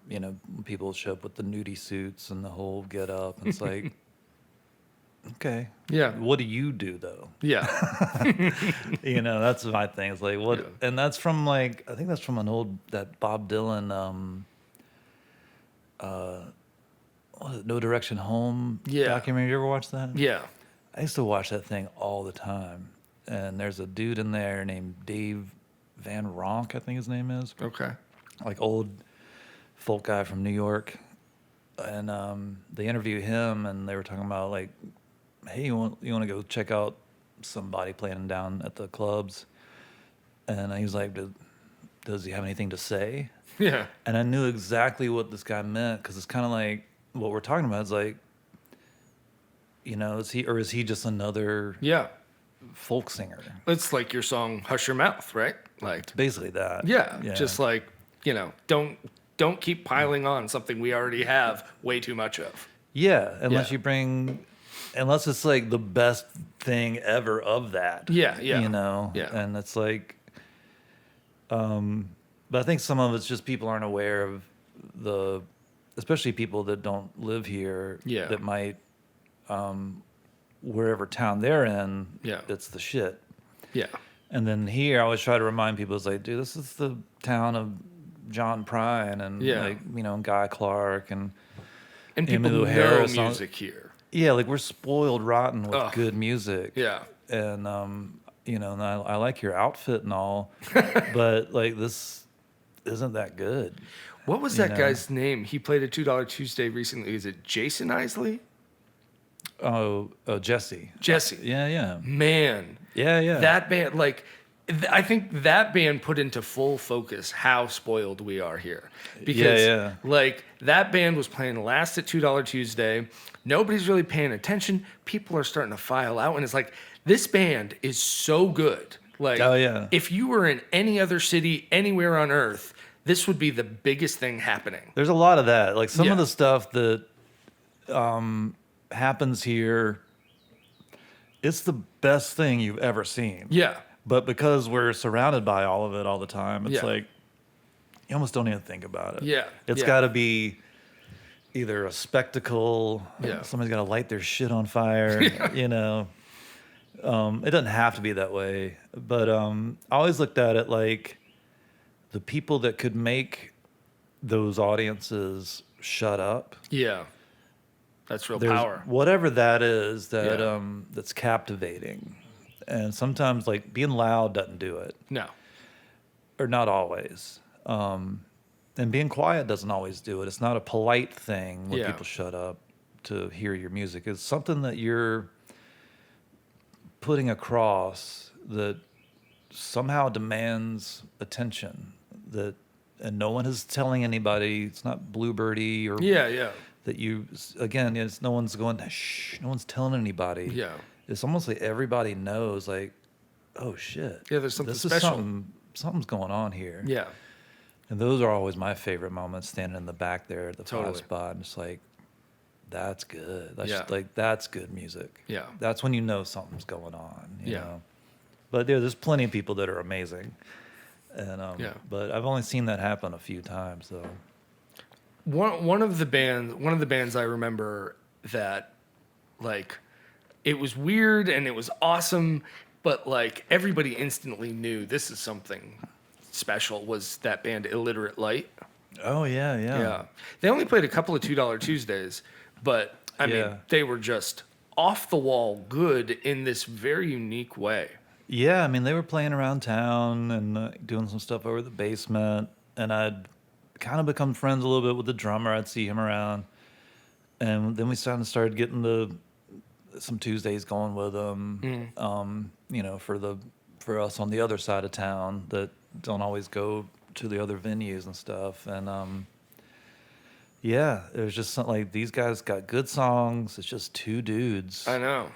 you know, people show up with the nudie suits and the whole get up. And it's like, okay.
Yeah.
What do you do though?
Yeah.
You know, that's my thing. It's like, what? Yeah. And that's from like, I think that's from that Bob Dylan, what is it, No Direction Home documentary. You ever watch that?
Yeah.
I used to watch that thing all the time. And there's a dude in there named Dave Van Ronk, I think his name is.
Okay.
Like old folk guy from New York. And they interviewed him and they were talking about like, hey, you want to go check out somebody playing down at the clubs? And he was like, does he have anything to say?
Yeah.
And I knew exactly what this guy meant, because it's kind of like what we're talking about. It's like, you know, is he just another folk singer?
It's like your song "Hush Your Mouth," right? Like, it's
basically that.
Yeah. Just like, you know, don't keep piling on something we already have way too much of.
Yeah, unless it's like the best thing ever of that.
Yeah.
You know. Yeah. And it's like, but I think some of it's just people aren't aware of especially people that don't live here. Yeah. That might, wherever town they're in. Yeah. It's the shit. Yeah. And then here, I always try to remind people, it's like, dude, this is the town of John Prine and like, you know, Guy Clark and
people know
Harris
music here.
Yeah, like we're spoiled rotten with good music.
Yeah.
And you know, and I like your outfit and all, but like this isn't that good.
What was that guy's name? He played a $2 Tuesday recently. Is it Jason Eisley?
Oh, Jesse.
Jesse.
Yeah.
Man.
Yeah.
That band, like, I think that band put into full focus how spoiled we are here. Because, like, that band was playing last at $2 Tuesday. Nobody's really paying attention. People are starting to file out. And it's like, this band is so good. Like, if you were in any other city, anywhere on earth, this would be the biggest thing happening.
There's a lot of that. Like some of the stuff that happens here, it's the best thing you've ever seen.
Yeah.
But because we're surrounded by all of it all the time, it's like you almost don't even think about it.
Yeah.
It's got to be either a spectacle, somebody's got to light their shit on fire, you know. It doesn't have to be that way. But I always looked at it like the people that could make those audiences shut up.
Yeah. That's real power.
Whatever that is that's captivating. And sometimes like being loud doesn't do it.
No.
Or not always. And being quiet doesn't always do it. It's not a polite thing when people shut up to hear your music. It's something that you're putting across that somehow demands attention. And no one is telling anybody. It's not Bluebirdy or that you, again, it's no one's going, shh, no one's telling anybody.
Yeah.
It's almost like everybody knows, like, oh shit.
Yeah, there's something special.
Something's going on here.
Yeah.
And those are always my favorite moments, standing in the back there at the five spot. And it's like, that's good. That's good music.
Yeah.
That's when you know something's going on. You know? But there's plenty of people that are amazing. And but I've only seen that happen a few times though.
One of the bands I remember that, like, it was weird and it was awesome, but like everybody instantly knew this is something special, was that band Illiterate Light.
Oh yeah.
They only played a couple of $2 Tuesdays, but I mean they were just off the wall good in this very unique way.
Yeah, I mean they were playing around town and doing some stuff over the basement, and I'd kind of become friends a little bit with the drummer. I'd see him around, and then we started getting some Tuesdays going with them. You know, for us on the other side of town that don't always go to the other venues and stuff. And it was just something like, these guys got good songs. It's just two dudes.
I know.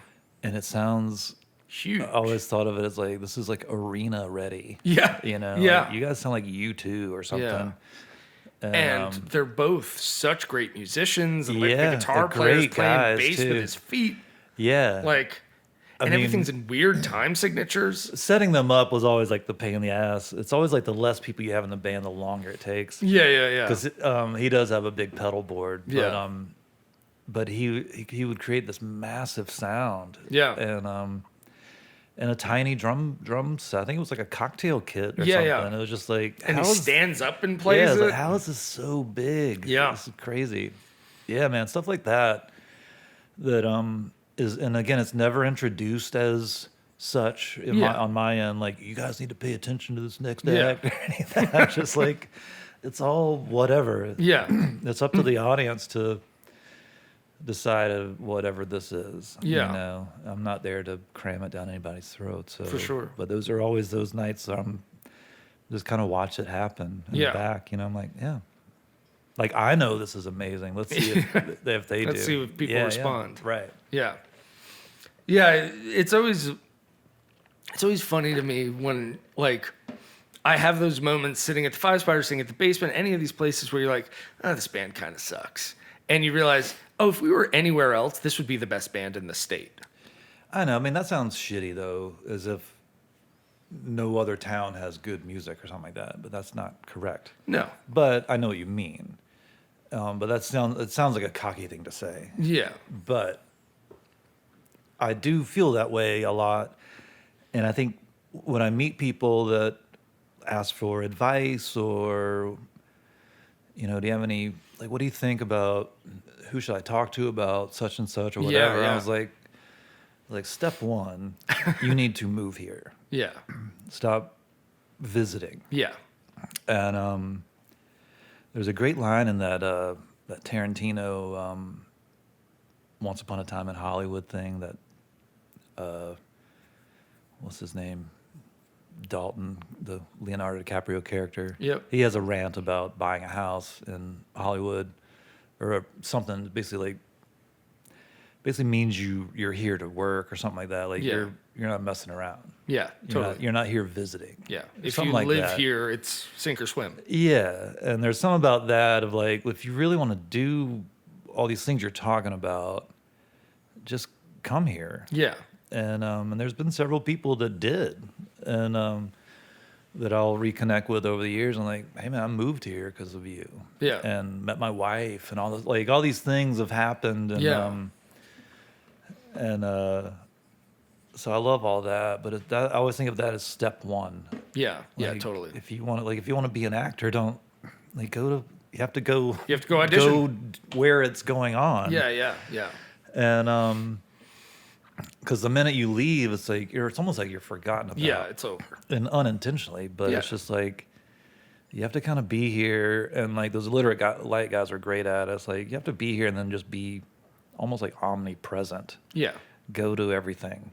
And it sounds
huge.
I always thought of it as like, this is like arena ready.
Yeah.
You know,
yeah.
Like, you guys sound like U2 or something.
Yeah. And they're both such great musicians, and like the guitar player's playing bass with his feet.
Yeah.
Like, and everything's in weird time signatures.
Setting them up was always like the pain in the ass. It's always like the less people you have in the band, the longer it takes.
Yeah.
Because he does have a big pedal board. But he would create this massive sound.
Yeah.
And a tiny drum set. I think it was like a cocktail kit or something. Yeah. It was just like,
and he stands up and plays it.
Like, how is this so big?
Yeah.
This is crazy. Yeah, man, stuff like that. That is, and again, it's never introduced as such on my end. Like, you guys need to pay attention to this next act or anything. I'm just like, it's all whatever.
Yeah.
It's up to the audience to decide of whatever this is.
Yeah.
You know, I'm not there to cram it down anybody's throat. So,
for sure.
But those are always those nights where I'm just kind of watch it happen in the back. You know, I'm like, like, I know this is amazing. Let's see if they do.
Let's see if people respond.
Yeah. Right.
Yeah. Yeah. It's always funny to me when, like, I have those moments sitting at the Five Spot or sitting at the basement, any of these places where you're like, oh, this band kind of sucks. And you realize, oh, if we were anywhere else, this would be the best band in the state.
I know. I mean, that sounds shitty, though, as if no other town has good music or something like that. But that's not correct.
No.
But I know what you mean. But it sounds like a cocky thing to say.
Yeah.
But I do feel that way a lot. And I think when I meet people that ask for advice or, you know, do you have any, like, what do you think about, who should I talk to about such and such or whatever?
Yeah.
I was like, step one, you need to move here.
Yeah.
Stop visiting.
Yeah.
And there's a great line in that Tarantino Once Upon a Time in Hollywood thing that what's his name? Dalton, the Leonardo DiCaprio character.
Yep.
He has a rant about buying a house in Hollywood or something, basically basically means you're here to work or something like that. Like you're not messing around.
Yeah, totally.
You're not here visiting.
Yeah, if
something
you
like
live
that.
here, it's sink or swim.
Yeah, and there's something about that of like, if you really want to do all these things you're talking about, just come here.
Yeah.
And there's been several people that did, and that I'll reconnect with over the years. I'm like, hey man, I moved here because of you.
Yeah.
And met my wife, and all these things have happened. And so I love all that, but I always think of that as step one.
Yeah. Yeah.
Like,
Totally.
If you want to be an actor, don't like you have to go.
You have to go audition.
Go where it's going on.
Yeah. Yeah. Yeah.
And because the minute you leave, it's like it's almost like you're forgotten about.
Yeah, it's over.
And unintentionally, but it's just like you have to kind of be here, and like those illiterate light guys are great at it. It's like you have to be here and then just be almost like omnipresent.
Yeah.
Go to everything.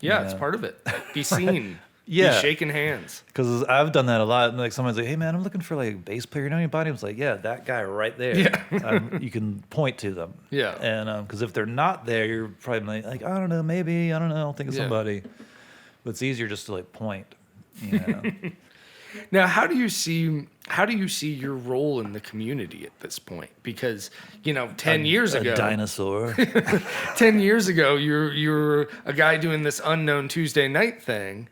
Yeah, it's part of it. Be seen.
Yeah.
Be shaking hands.
Because I've done that a lot. And like someone's like, hey man, I'm looking for like a bass player. You know anybody? I was like, yeah, that guy right there.
Yeah.
You can point to them.
Yeah.
And because if they're not there, you're probably like, I don't know, maybe, I don't know, I'll think of somebody. But it's easier just to like point. You know?
Now, how do you see your role in the community at this point? Because 10 years ago,
a dinosaur.
10 years ago, you're a guy doing this unknown Tuesday night thing,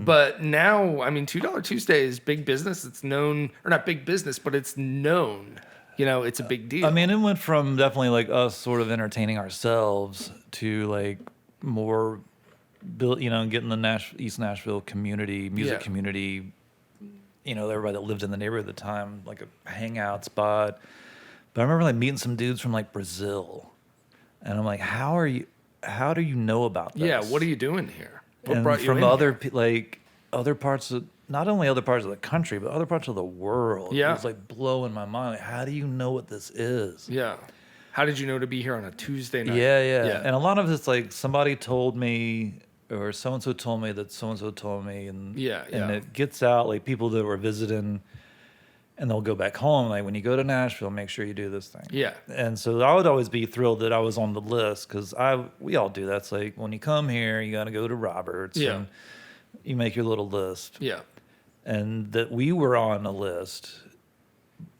but now, I mean, $2 Tuesday is big business. It's known, or not big business, but it's known. It's a big deal.
I mean, it went from definitely like us sort of entertaining ourselves to like more, getting the East Nashville community, music community. Everybody that lived in the neighborhood at the time, like a hangout spot. But I remember like meeting some dudes from like Brazil, and I'm like, how do you know about this?
Yeah, what are you doing here? What
and
brought you
from
in
other parts of, not only other parts of the country, but other parts of the world.
Yeah.
It was like blowing my mind. Like, how do you know what this is?
Yeah. How did you know to be here on a Tuesday night?
Yeah. And a lot of it's like somebody told me, or so-and-so told me that so-and-so told me, and and it gets out, like people that were visiting, and they'll go back home, like when you go to Nashville, make sure you do this thing.
Yeah.
And so I would always be thrilled that I was on the list, because we all do that. It's like when you come here, you got to go to Roberts, and you make your little list.
Yeah.
And that we were on a list,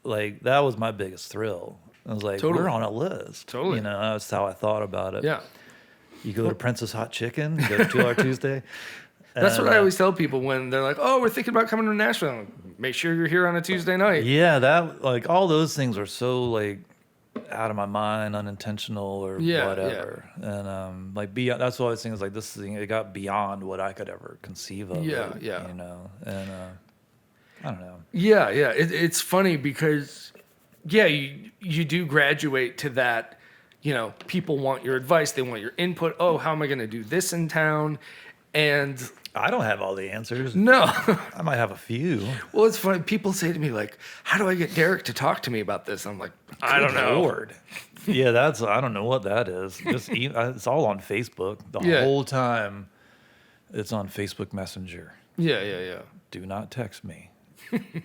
like that was my biggest thrill. I was like, we're on a list.
Totally.
That's how I thought about it.
Yeah.
You go to Princess Hot Chicken, you go to $2 Tuesday.
That's what I always tell people when they're like, "Oh, we're thinking about coming to Nashville." I'm like, make sure you're here on a Tuesday night.
Yeah, that like all those things are so like out of my mind, unintentional or whatever. Yeah. And like that's what I was saying is like this thing, it got beyond what I could ever conceive of.
Yeah.
And I don't know.
Yeah. It's funny because you do graduate to that. People want your advice. They want your input. Oh, how am I going to do this in town? And
I don't have all the answers.
No.
I might have a few.
Well, it's funny. People say to me, like, how do I get Derek to talk to me about this? I'm like, I don't know.
Lord. Yeah, I don't know what that is. Just it's all on Facebook. The whole time it's on Facebook Messenger.
Yeah.
Do not text me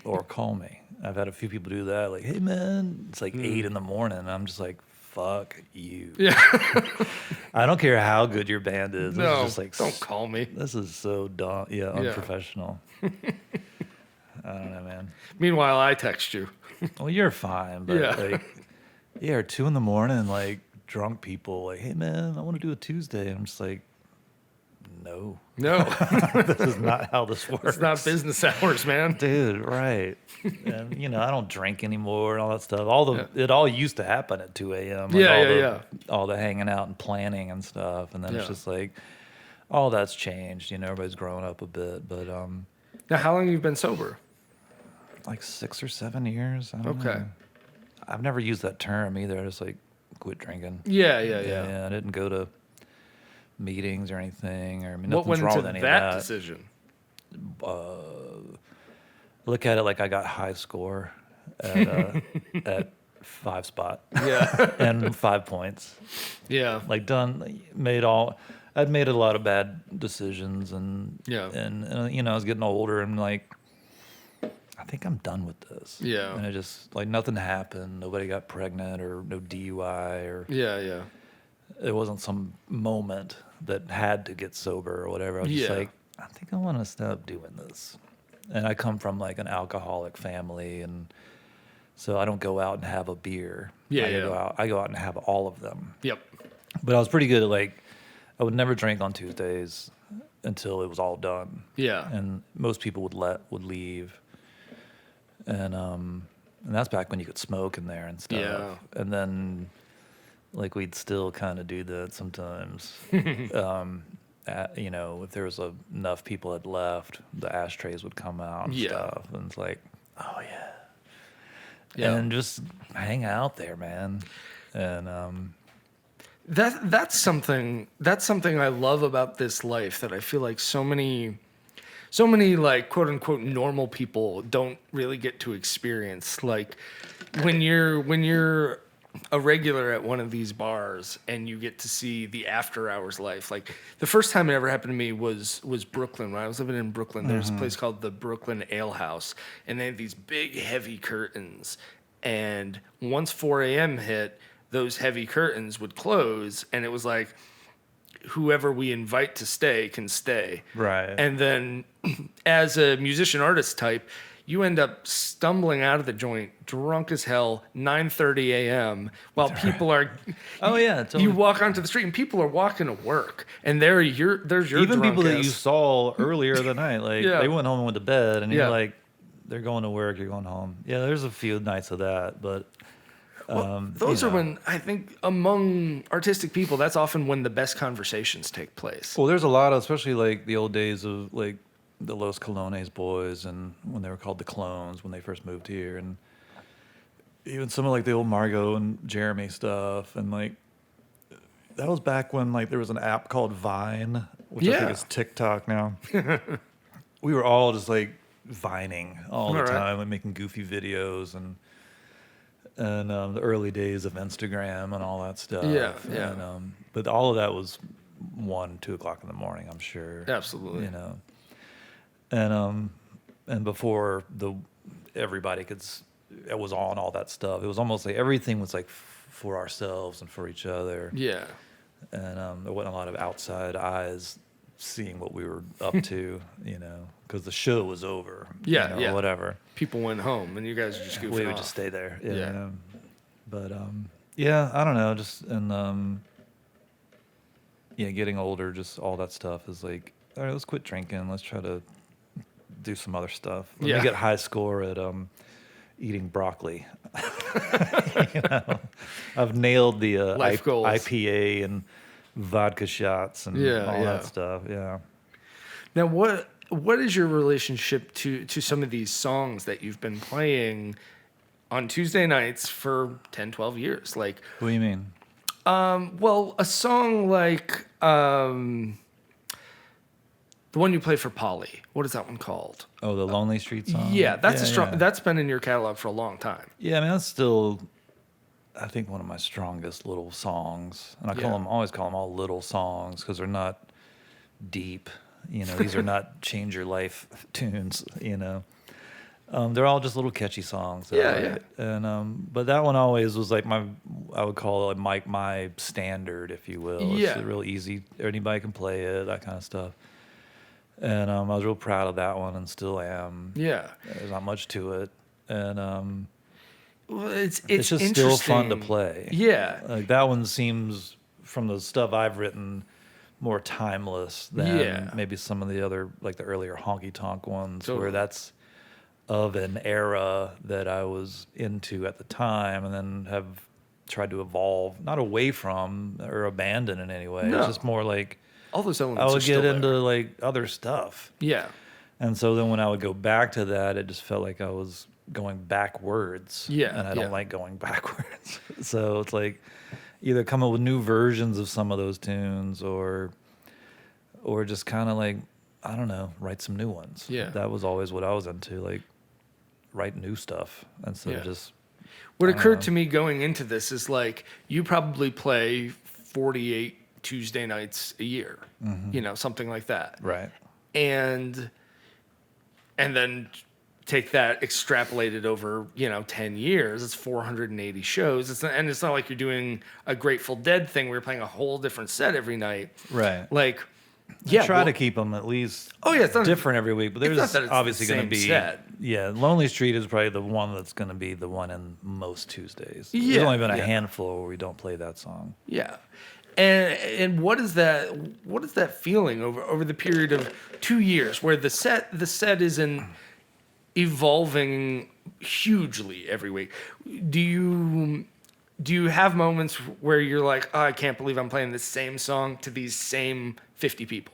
or call me. I've had a few people do that. Like, hey, man, it's like 8 in the morning. And I'm just like, fuck you. Yeah. I don't care how good your band is.
No,
just like,
don't call me.
This is so dumb. Yeah, unprofessional. I don't know, man.
Meanwhile, I text you.
Well, you're fine, but or 2 in the morning, like drunk people, like, hey, man, I want to do a Tuesday. And I'm just like, no. This is not how this works.
It's not business hours, man.
Dude, right. And, I don't drink anymore and all that stuff. It all used to happen at 2 a.m. Like all the hanging out and planning and stuff. And then it's just like, all that's changed. Everybody's grown up a bit. But
now, how long have you been sober?
Like 6 or 7 years. I don't know. I've never used that term either. I just like quit drinking.
Yeah.
I didn't go to meetings or anything, or
what went
wrong
into
with any
that
of that
decision?
Look at it like I got high score at 5 spot, and 5 points. Yeah, like I'd made a lot of bad decisions, and I was getting older, and like I think I'm done with this. Yeah, and it just like nothing happened. Nobody got pregnant or no DUI or it wasn't some moment that had to get sober or whatever. I was just like, I think I want to stop doing this. And I come from like an alcoholic family, and so I don't go out and have a beer. I go out and have all of them.
Yep.
But I was pretty good at like, I would never drink on Tuesdays until it was all done.
Yeah.
And most people would leave. And that's back when you could smoke in there and stuff.
Yeah.
And then like we'd still kind of do that sometimes. You know, if there was enough people had left, the ashtrays would come out and stuff. And it's like, oh yeah. And just hang out there, man. And
that's something I love about this life that I feel like so many like quote unquote normal people don't really get to experience. Like when you're a regular at one of these bars and you get to see the after hours life. Like the first time it ever happened to me was Brooklyn. When I was living in Brooklyn, there's a place called the Brooklyn Ale House, and they had these big heavy curtains. And once 4 a.m. hit, those heavy curtains would close, and it was like, whoever we invite to stay can stay.
Right.
And then as a musician artist type, you end up stumbling out of the joint drunk as hell, 9:30 a.m. while people are
totally.
You walk onto the street and people are walking to work, and there's your
even people that you
ass.
Saw earlier the night, like they went home and went to bed, and you're like, they're going to work, you're going home. Yeah, there's a few nights of that, but
those are when I think among artistic people, that's often when the best conversations take place.
Well, there's a lot of, especially like the old days of like the Los Colones boys, and when they were called the Clones when they first moved here, and even some of like the old Margot and Jeremy stuff, and like that was back when like there was an app called Vine, which I think is TikTok now. We were all just like vining all the time, like making goofy videos, and the early days of Instagram and all that stuff. And, but all of that was 1, 2 o'clock in the morning, I'm sure.
Absolutely.
You know, and before everybody it was on all that stuff. It was almost like everything was like for ourselves and for each other.
Yeah.
And there wasn't a lot of outside eyes seeing what we were up to, you know, because the show was over. Whatever.
People went home, and you guys were just goofing off.
We would just stay there. Yeah. But I don't know. Just getting older, just all that stuff is like, all right, let's quit drinking. Let's try to do some other stuff. Let me get high score at eating broccoli. You know, I've nailed the
life goals.
IPA and vodka shots and all that stuff. Yeah.
Now, what is your relationship to some of these songs that you've been playing on Tuesday nights for 10, 12 years? Like,
what do you mean?
Well, a song like the one you play for Polly. What is that one called?
Oh, the Lonely Street song?
Yeah, that's that's been in your catalog for a long time.
Yeah, I mean, that's still, I think, one of my strongest little songs. And I always call them all little songs because they're not deep. You know, these are not change your life tunes, you know. They're all just little catchy songs. And but that one always was like I would call it like my standard, if you will. It's real easy. Anybody can play it, that kind of stuff. And I was real proud of that one, and still am. Yeah, there's not much to it, and
well, it's
just still fun to play.
Yeah,
like that one seems, from the stuff I've written, more timeless than maybe some of the other, like the earlier honky tonk ones, where that's of an era that I was into at the time, and then have tried to evolve, not away from or abandon in any way. No. It's just more like
all those elements.
I would get into like other stuff. Yeah. And so then when I would go back to that, it just felt like I was going backwards. Yeah. And I don't like going backwards. So it's like either come up with new versions of some of those tunes or just kind of like, I don't know, write some new ones. Yeah. That was always what I was into, like write new stuff instead of just.
What occurred to me going into this is like, you probably play 48 Tuesday nights a year, you know, something like that. Right. And then take that extrapolated over, 10 years, it's 480 shows. It's not like you're doing a Grateful Dead thing where you're playing a whole different set every night.
Right.
Like,
try to keep them at least
it's not
different every week, but there's obviously going to be
set.
Yeah, Lonely Street is probably the one that's going to be the one in most Tuesdays.
Yeah,
there's only been a handful where we don't play that song.
Yeah. And what is that feeling over the period of 2 years where the set isn't evolving hugely every week? Do you have moments where you're like, oh, I can't believe I'm playing this same song to these same 50 people?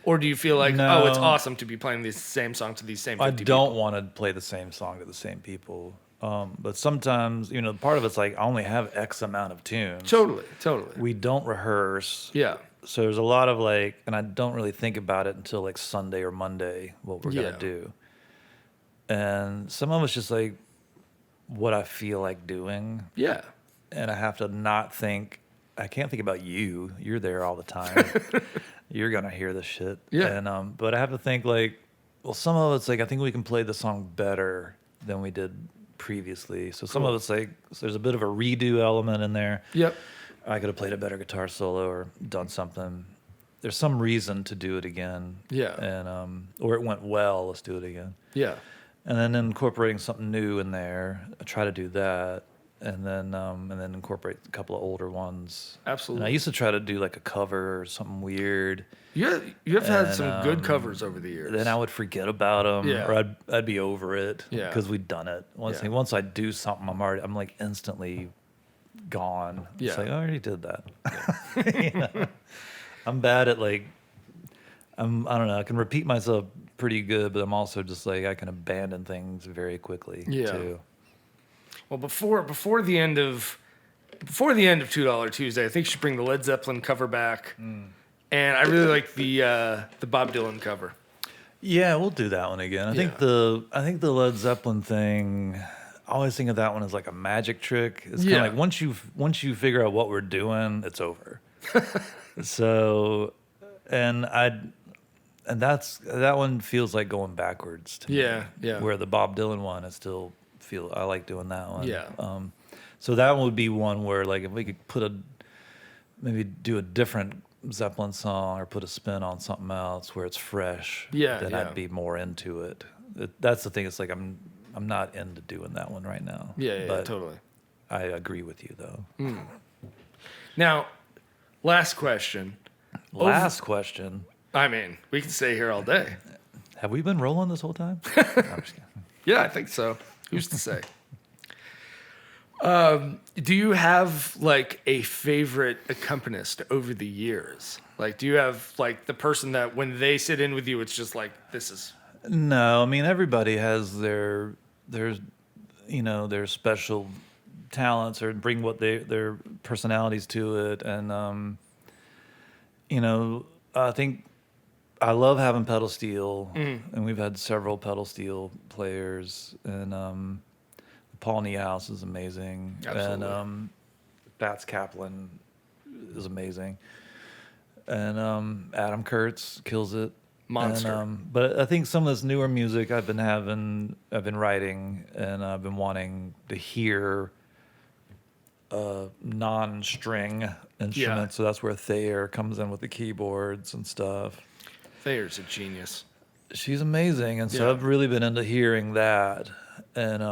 Or do you feel like, oh, it's awesome to be playing this same song to these same 50 people?
I don't want to play the same song to the same people. But sometimes, part of it's like I only have X amount of tunes.
Totally.
We don't rehearse.
Yeah.
So there's a lot of and I don't really think about it until like Sunday or Monday, what we're going to do. And some of it's just like what I feel like doing.
Yeah.
And I have to not think, I can't think about you. You're there all the time. You're going to hear this shit.
Yeah.
And, but I have to think like, well, some of it's like, I think we can play the song better than we did previously. So some of it's like, so there's a bit of a redo element in there.
Yep.
I could have played a better guitar solo or done something. There's some reason to do it again.
Yeah.
And, or it went well, let's do it again.
Yeah.
And then incorporating something new in there, I try to do that, and then incorporate a couple of older ones.
Absolutely.
And I used to try to do like a cover or something weird.
You have had some good covers over the years.
Then I would forget about them, or I'd be over it because we'd done it. Once I do something, I'm like instantly gone.
Yeah.
It's like, I already did that. I'm bad at like, I don't know. I can repeat myself pretty good, but I'm also just like I can abandon things very quickly too.
Well, before the end of $2 Tuesday, I think you should bring the Led Zeppelin cover back, and I really like the Bob Dylan cover.
Yeah, we'll do that one again. I think the Led Zeppelin thing. I always think of that one as like a magic trick. It's kind of like once you figure out what we're doing, it's over. So, and that one feels like going backwards to me.
Yeah.
Where the Bob Dylan one, I like doing that one.
Yeah.
So that one would be one where like if we could maybe do a different Zeppelin song or put a spin on something else where it's fresh. Then I'd be more into it. That's the thing. It's like I'm not into doing that one right now.
Yeah, totally.
I agree with you though.
Now, last question.
Question.
I mean, we can stay here all day.
Have we been rolling this whole time? No, I'm just kidding.
Yeah, I think so. Who's to say? Do you have like a favorite accompanist over the years? Like, do you have like the person that when they sit in with you, it's just like, this is...
No, I mean, everybody has their special talents or bring what their personalities to it. And, I think I love having pedal steel, and we've had several pedal steel players, and Paul Niehaus is amazing.
Absolutely.
And Bats Kaplan is amazing. And Adam Kurtz kills it.
Monster.
And, but I think some of this newer music I've been writing, and I've been wanting to hear non-string instruments. So that's where Thayer comes in with the keyboards and stuff.
Thayer's a genius.
She's amazing, and so I've really been into hearing that. And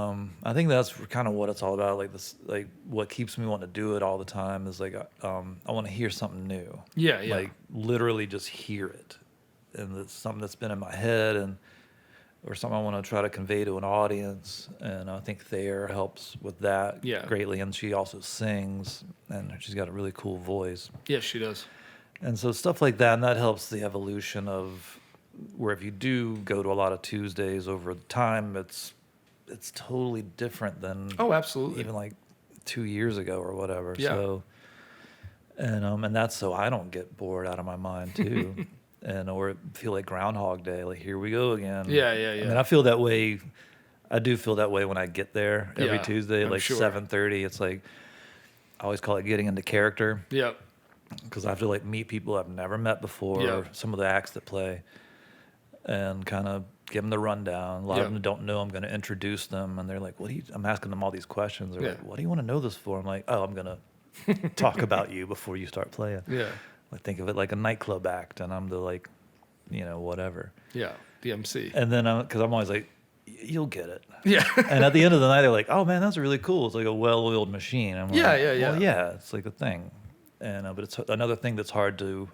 I think that's kind of what it's all about. Like this, like what keeps me wanting to do it all the time is like I want to hear something new.
Yeah.
Like literally just hear it, and it's something that's been in my head or something I want to try to convey to an audience. And I think Thayer helps with that greatly. And she also sings, and she's got a really cool voice.
Yeah, she does.
And so stuff like that, and that helps the evolution of where if you do go to a lot of Tuesdays over time, it's totally different than
absolutely
even like 2 years ago or whatever.
Yeah.
So and that's so I don't get bored out of my mind too. Or feel like Groundhog Day, like here we go again.
Yeah.
I mean, I feel that way. I do feel that way when I get there every Tuesday, like 7:30. It's like I always call it getting into character.
Yep.
Because I have to like meet people I've never met before, or some of the acts that play, and kind of give them the rundown. A lot of them don't know. I'm going to introduce them, and they're like, I'm asking them all these questions. They're like, what do you want to know this for? I'm like, oh, I'm going to talk about you before you start playing.
Yeah.
I think of it like a nightclub act, and I'm the like, whatever.
Yeah, the MC.
And then because I'm always like, you'll get it.
Yeah.
And at the end of the night, they're like, oh man, that's really cool. It's like a well-oiled machine. I'm like, well, yeah, it's like a thing. And but it's another thing that's hard to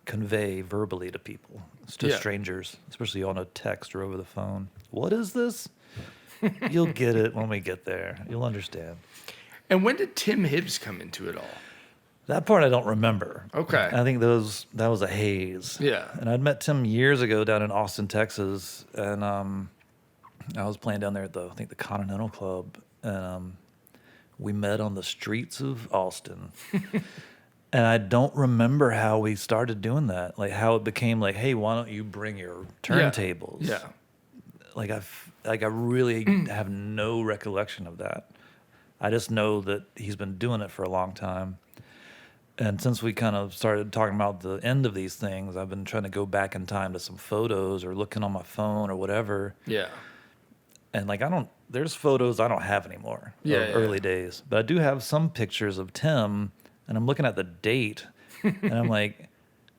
convey verbally to people. It's to strangers, especially on a text or over the phone. What is this? You'll get it when we get there. You'll understand.
And when did Tim Hibbs come into it all?
That part I don't remember.
Okay.
I think that was a haze.
Yeah.
And I'd met Tim years ago down in Austin, Texas, and I was playing down there at the Continental Club, and we met on the streets of Austin. And I don't remember how we started doing that, like how it became like, hey, why don't you bring your turntables?
Yeah.
Like I really have no recollection of that. I just know that he's been doing it for a long time. And since we kind of started talking about the end of these things, I've been trying to go back in time to some photos or looking on my phone or whatever.
Yeah.
And like there's photos I don't have anymore of early days. But I do have some pictures of Tim, and I'm looking at the date, and I'm like,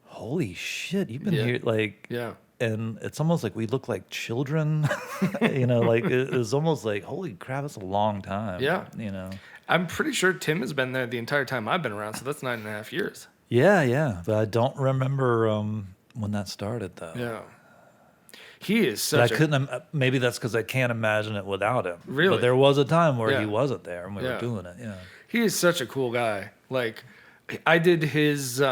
holy shit, you've been here, like...
Yeah.
And it's almost like we look like children, like it was almost like, holy crap, that's a long time.
Yeah. I'm pretty sure Tim has been there the entire time I've been around, so that's 9.5 years.
Yeah. But I don't remember when that started, though.
Yeah. He is such
maybe that's because I can't imagine it without him.
Really?
But there was a time where he wasn't there and we were doing it,
He is such a cool guy. Like, I did his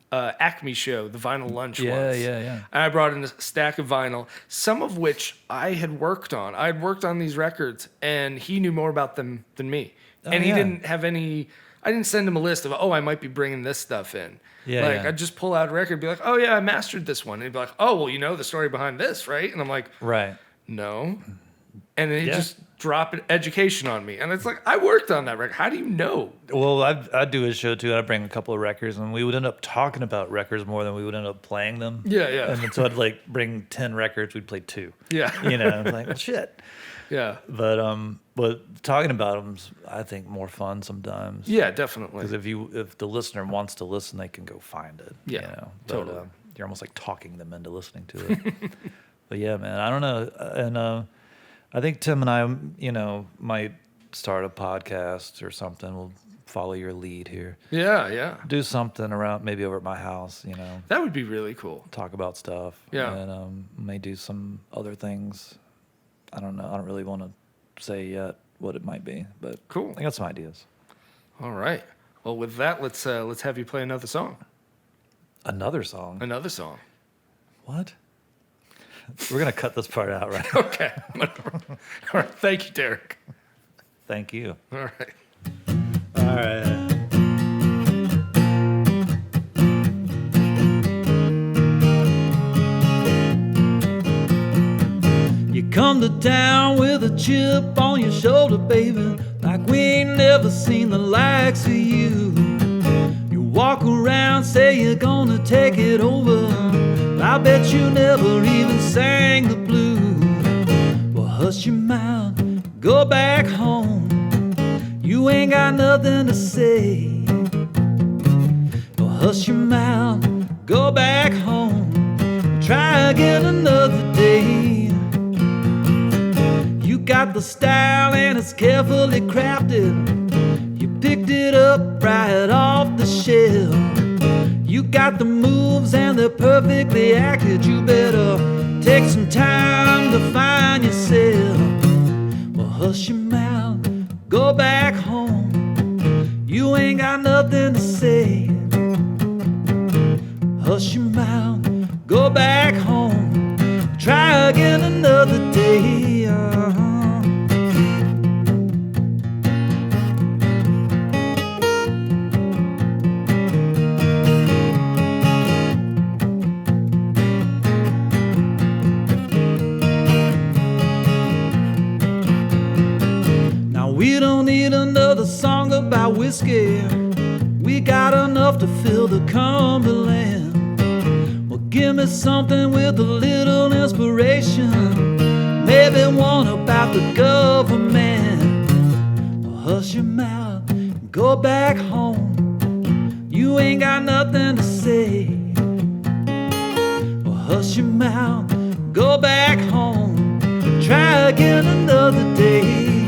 Acme show, the Vinyl Lunch once.
Yeah.
And I brought in a stack of vinyl, some of which I had worked on. I had worked on these records, and he knew more about them than me. And he didn't have any... I didn't send him a list of, I might be bringing this stuff in. I'd just pull out a record and be like, oh, yeah, I mastered this one. And he'd be like, oh, well, you know the story behind this, right? And I'm like,
right.
No. And then he'd just drop an education on me. And it's like, I worked on that record. How do you know?
Well, I'd do a show, too. I'd bring a couple of records, and we would end up talking about records more than we would end up playing them.
Yeah.
And so I'd, bring 10 records. We'd play 2.
Yeah.
I'm like, well, shit.
Yeah.
But talking about them's, I think, more fun sometimes.
Yeah, definitely.
Because if the listener wants to listen, they can go find it.
Yeah,
totally. You're almost like talking them into listening to it. But yeah, man, I don't know. And I think Tim and I, might start a podcast or something. We'll follow your lead here.
Yeah.
Do something around, maybe over at my house,
That would be really cool.
Talk about stuff.
Yeah.
And may do some other things. I don't know. I don't really want to say yet what it might be, but
cool.
I got some ideas.
All right. Well, with that, let's have you play another song.
Another song?
Another song.
What? We're going to cut this part out, right?
Okay. All right. Thank you, Derek.
Thank you.
All right.
All right.
You come to town with a chip on your shoulder, baby, like we ain't never seen the likes of you. You walk around, say you're gonna take it over. I bet you never even sang the blues. Well, hush your mouth, go back home. You ain't got nothing to say. Well, hush your mouth, go back home. Try again another day. You got the style and it's carefully crafted. You picked it up right off the shelf. You got the moves and they're perfectly acted. You better take some time to find yourself. Well, hush your mouth, go back home. You ain't got nothing to say. Hush your mouth, go back home. Try again another day. Now we don't need another song about whiskey. We got enough to fill the Cumberland. Well, give me something with a little inspiration. Maybe one about the government. Well, hush your mouth and go back home. You ain't got nothing to say. Well, hush your mouth, go back home. Try again another day.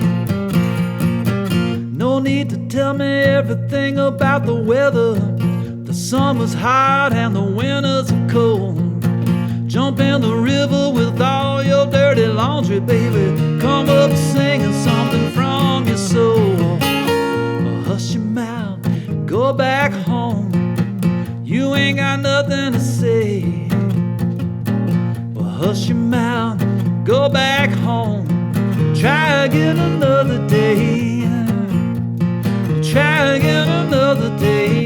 No need to tell me everything about the weather. The summer's hot and the winters are cold. Jump in the river with all your dirty laundry, baby. Come up singing something from your soul. Well, hush your mouth, go back home. You ain't got nothing to say. Well, hush your mouth, go back home. Try again another day. Try again another day.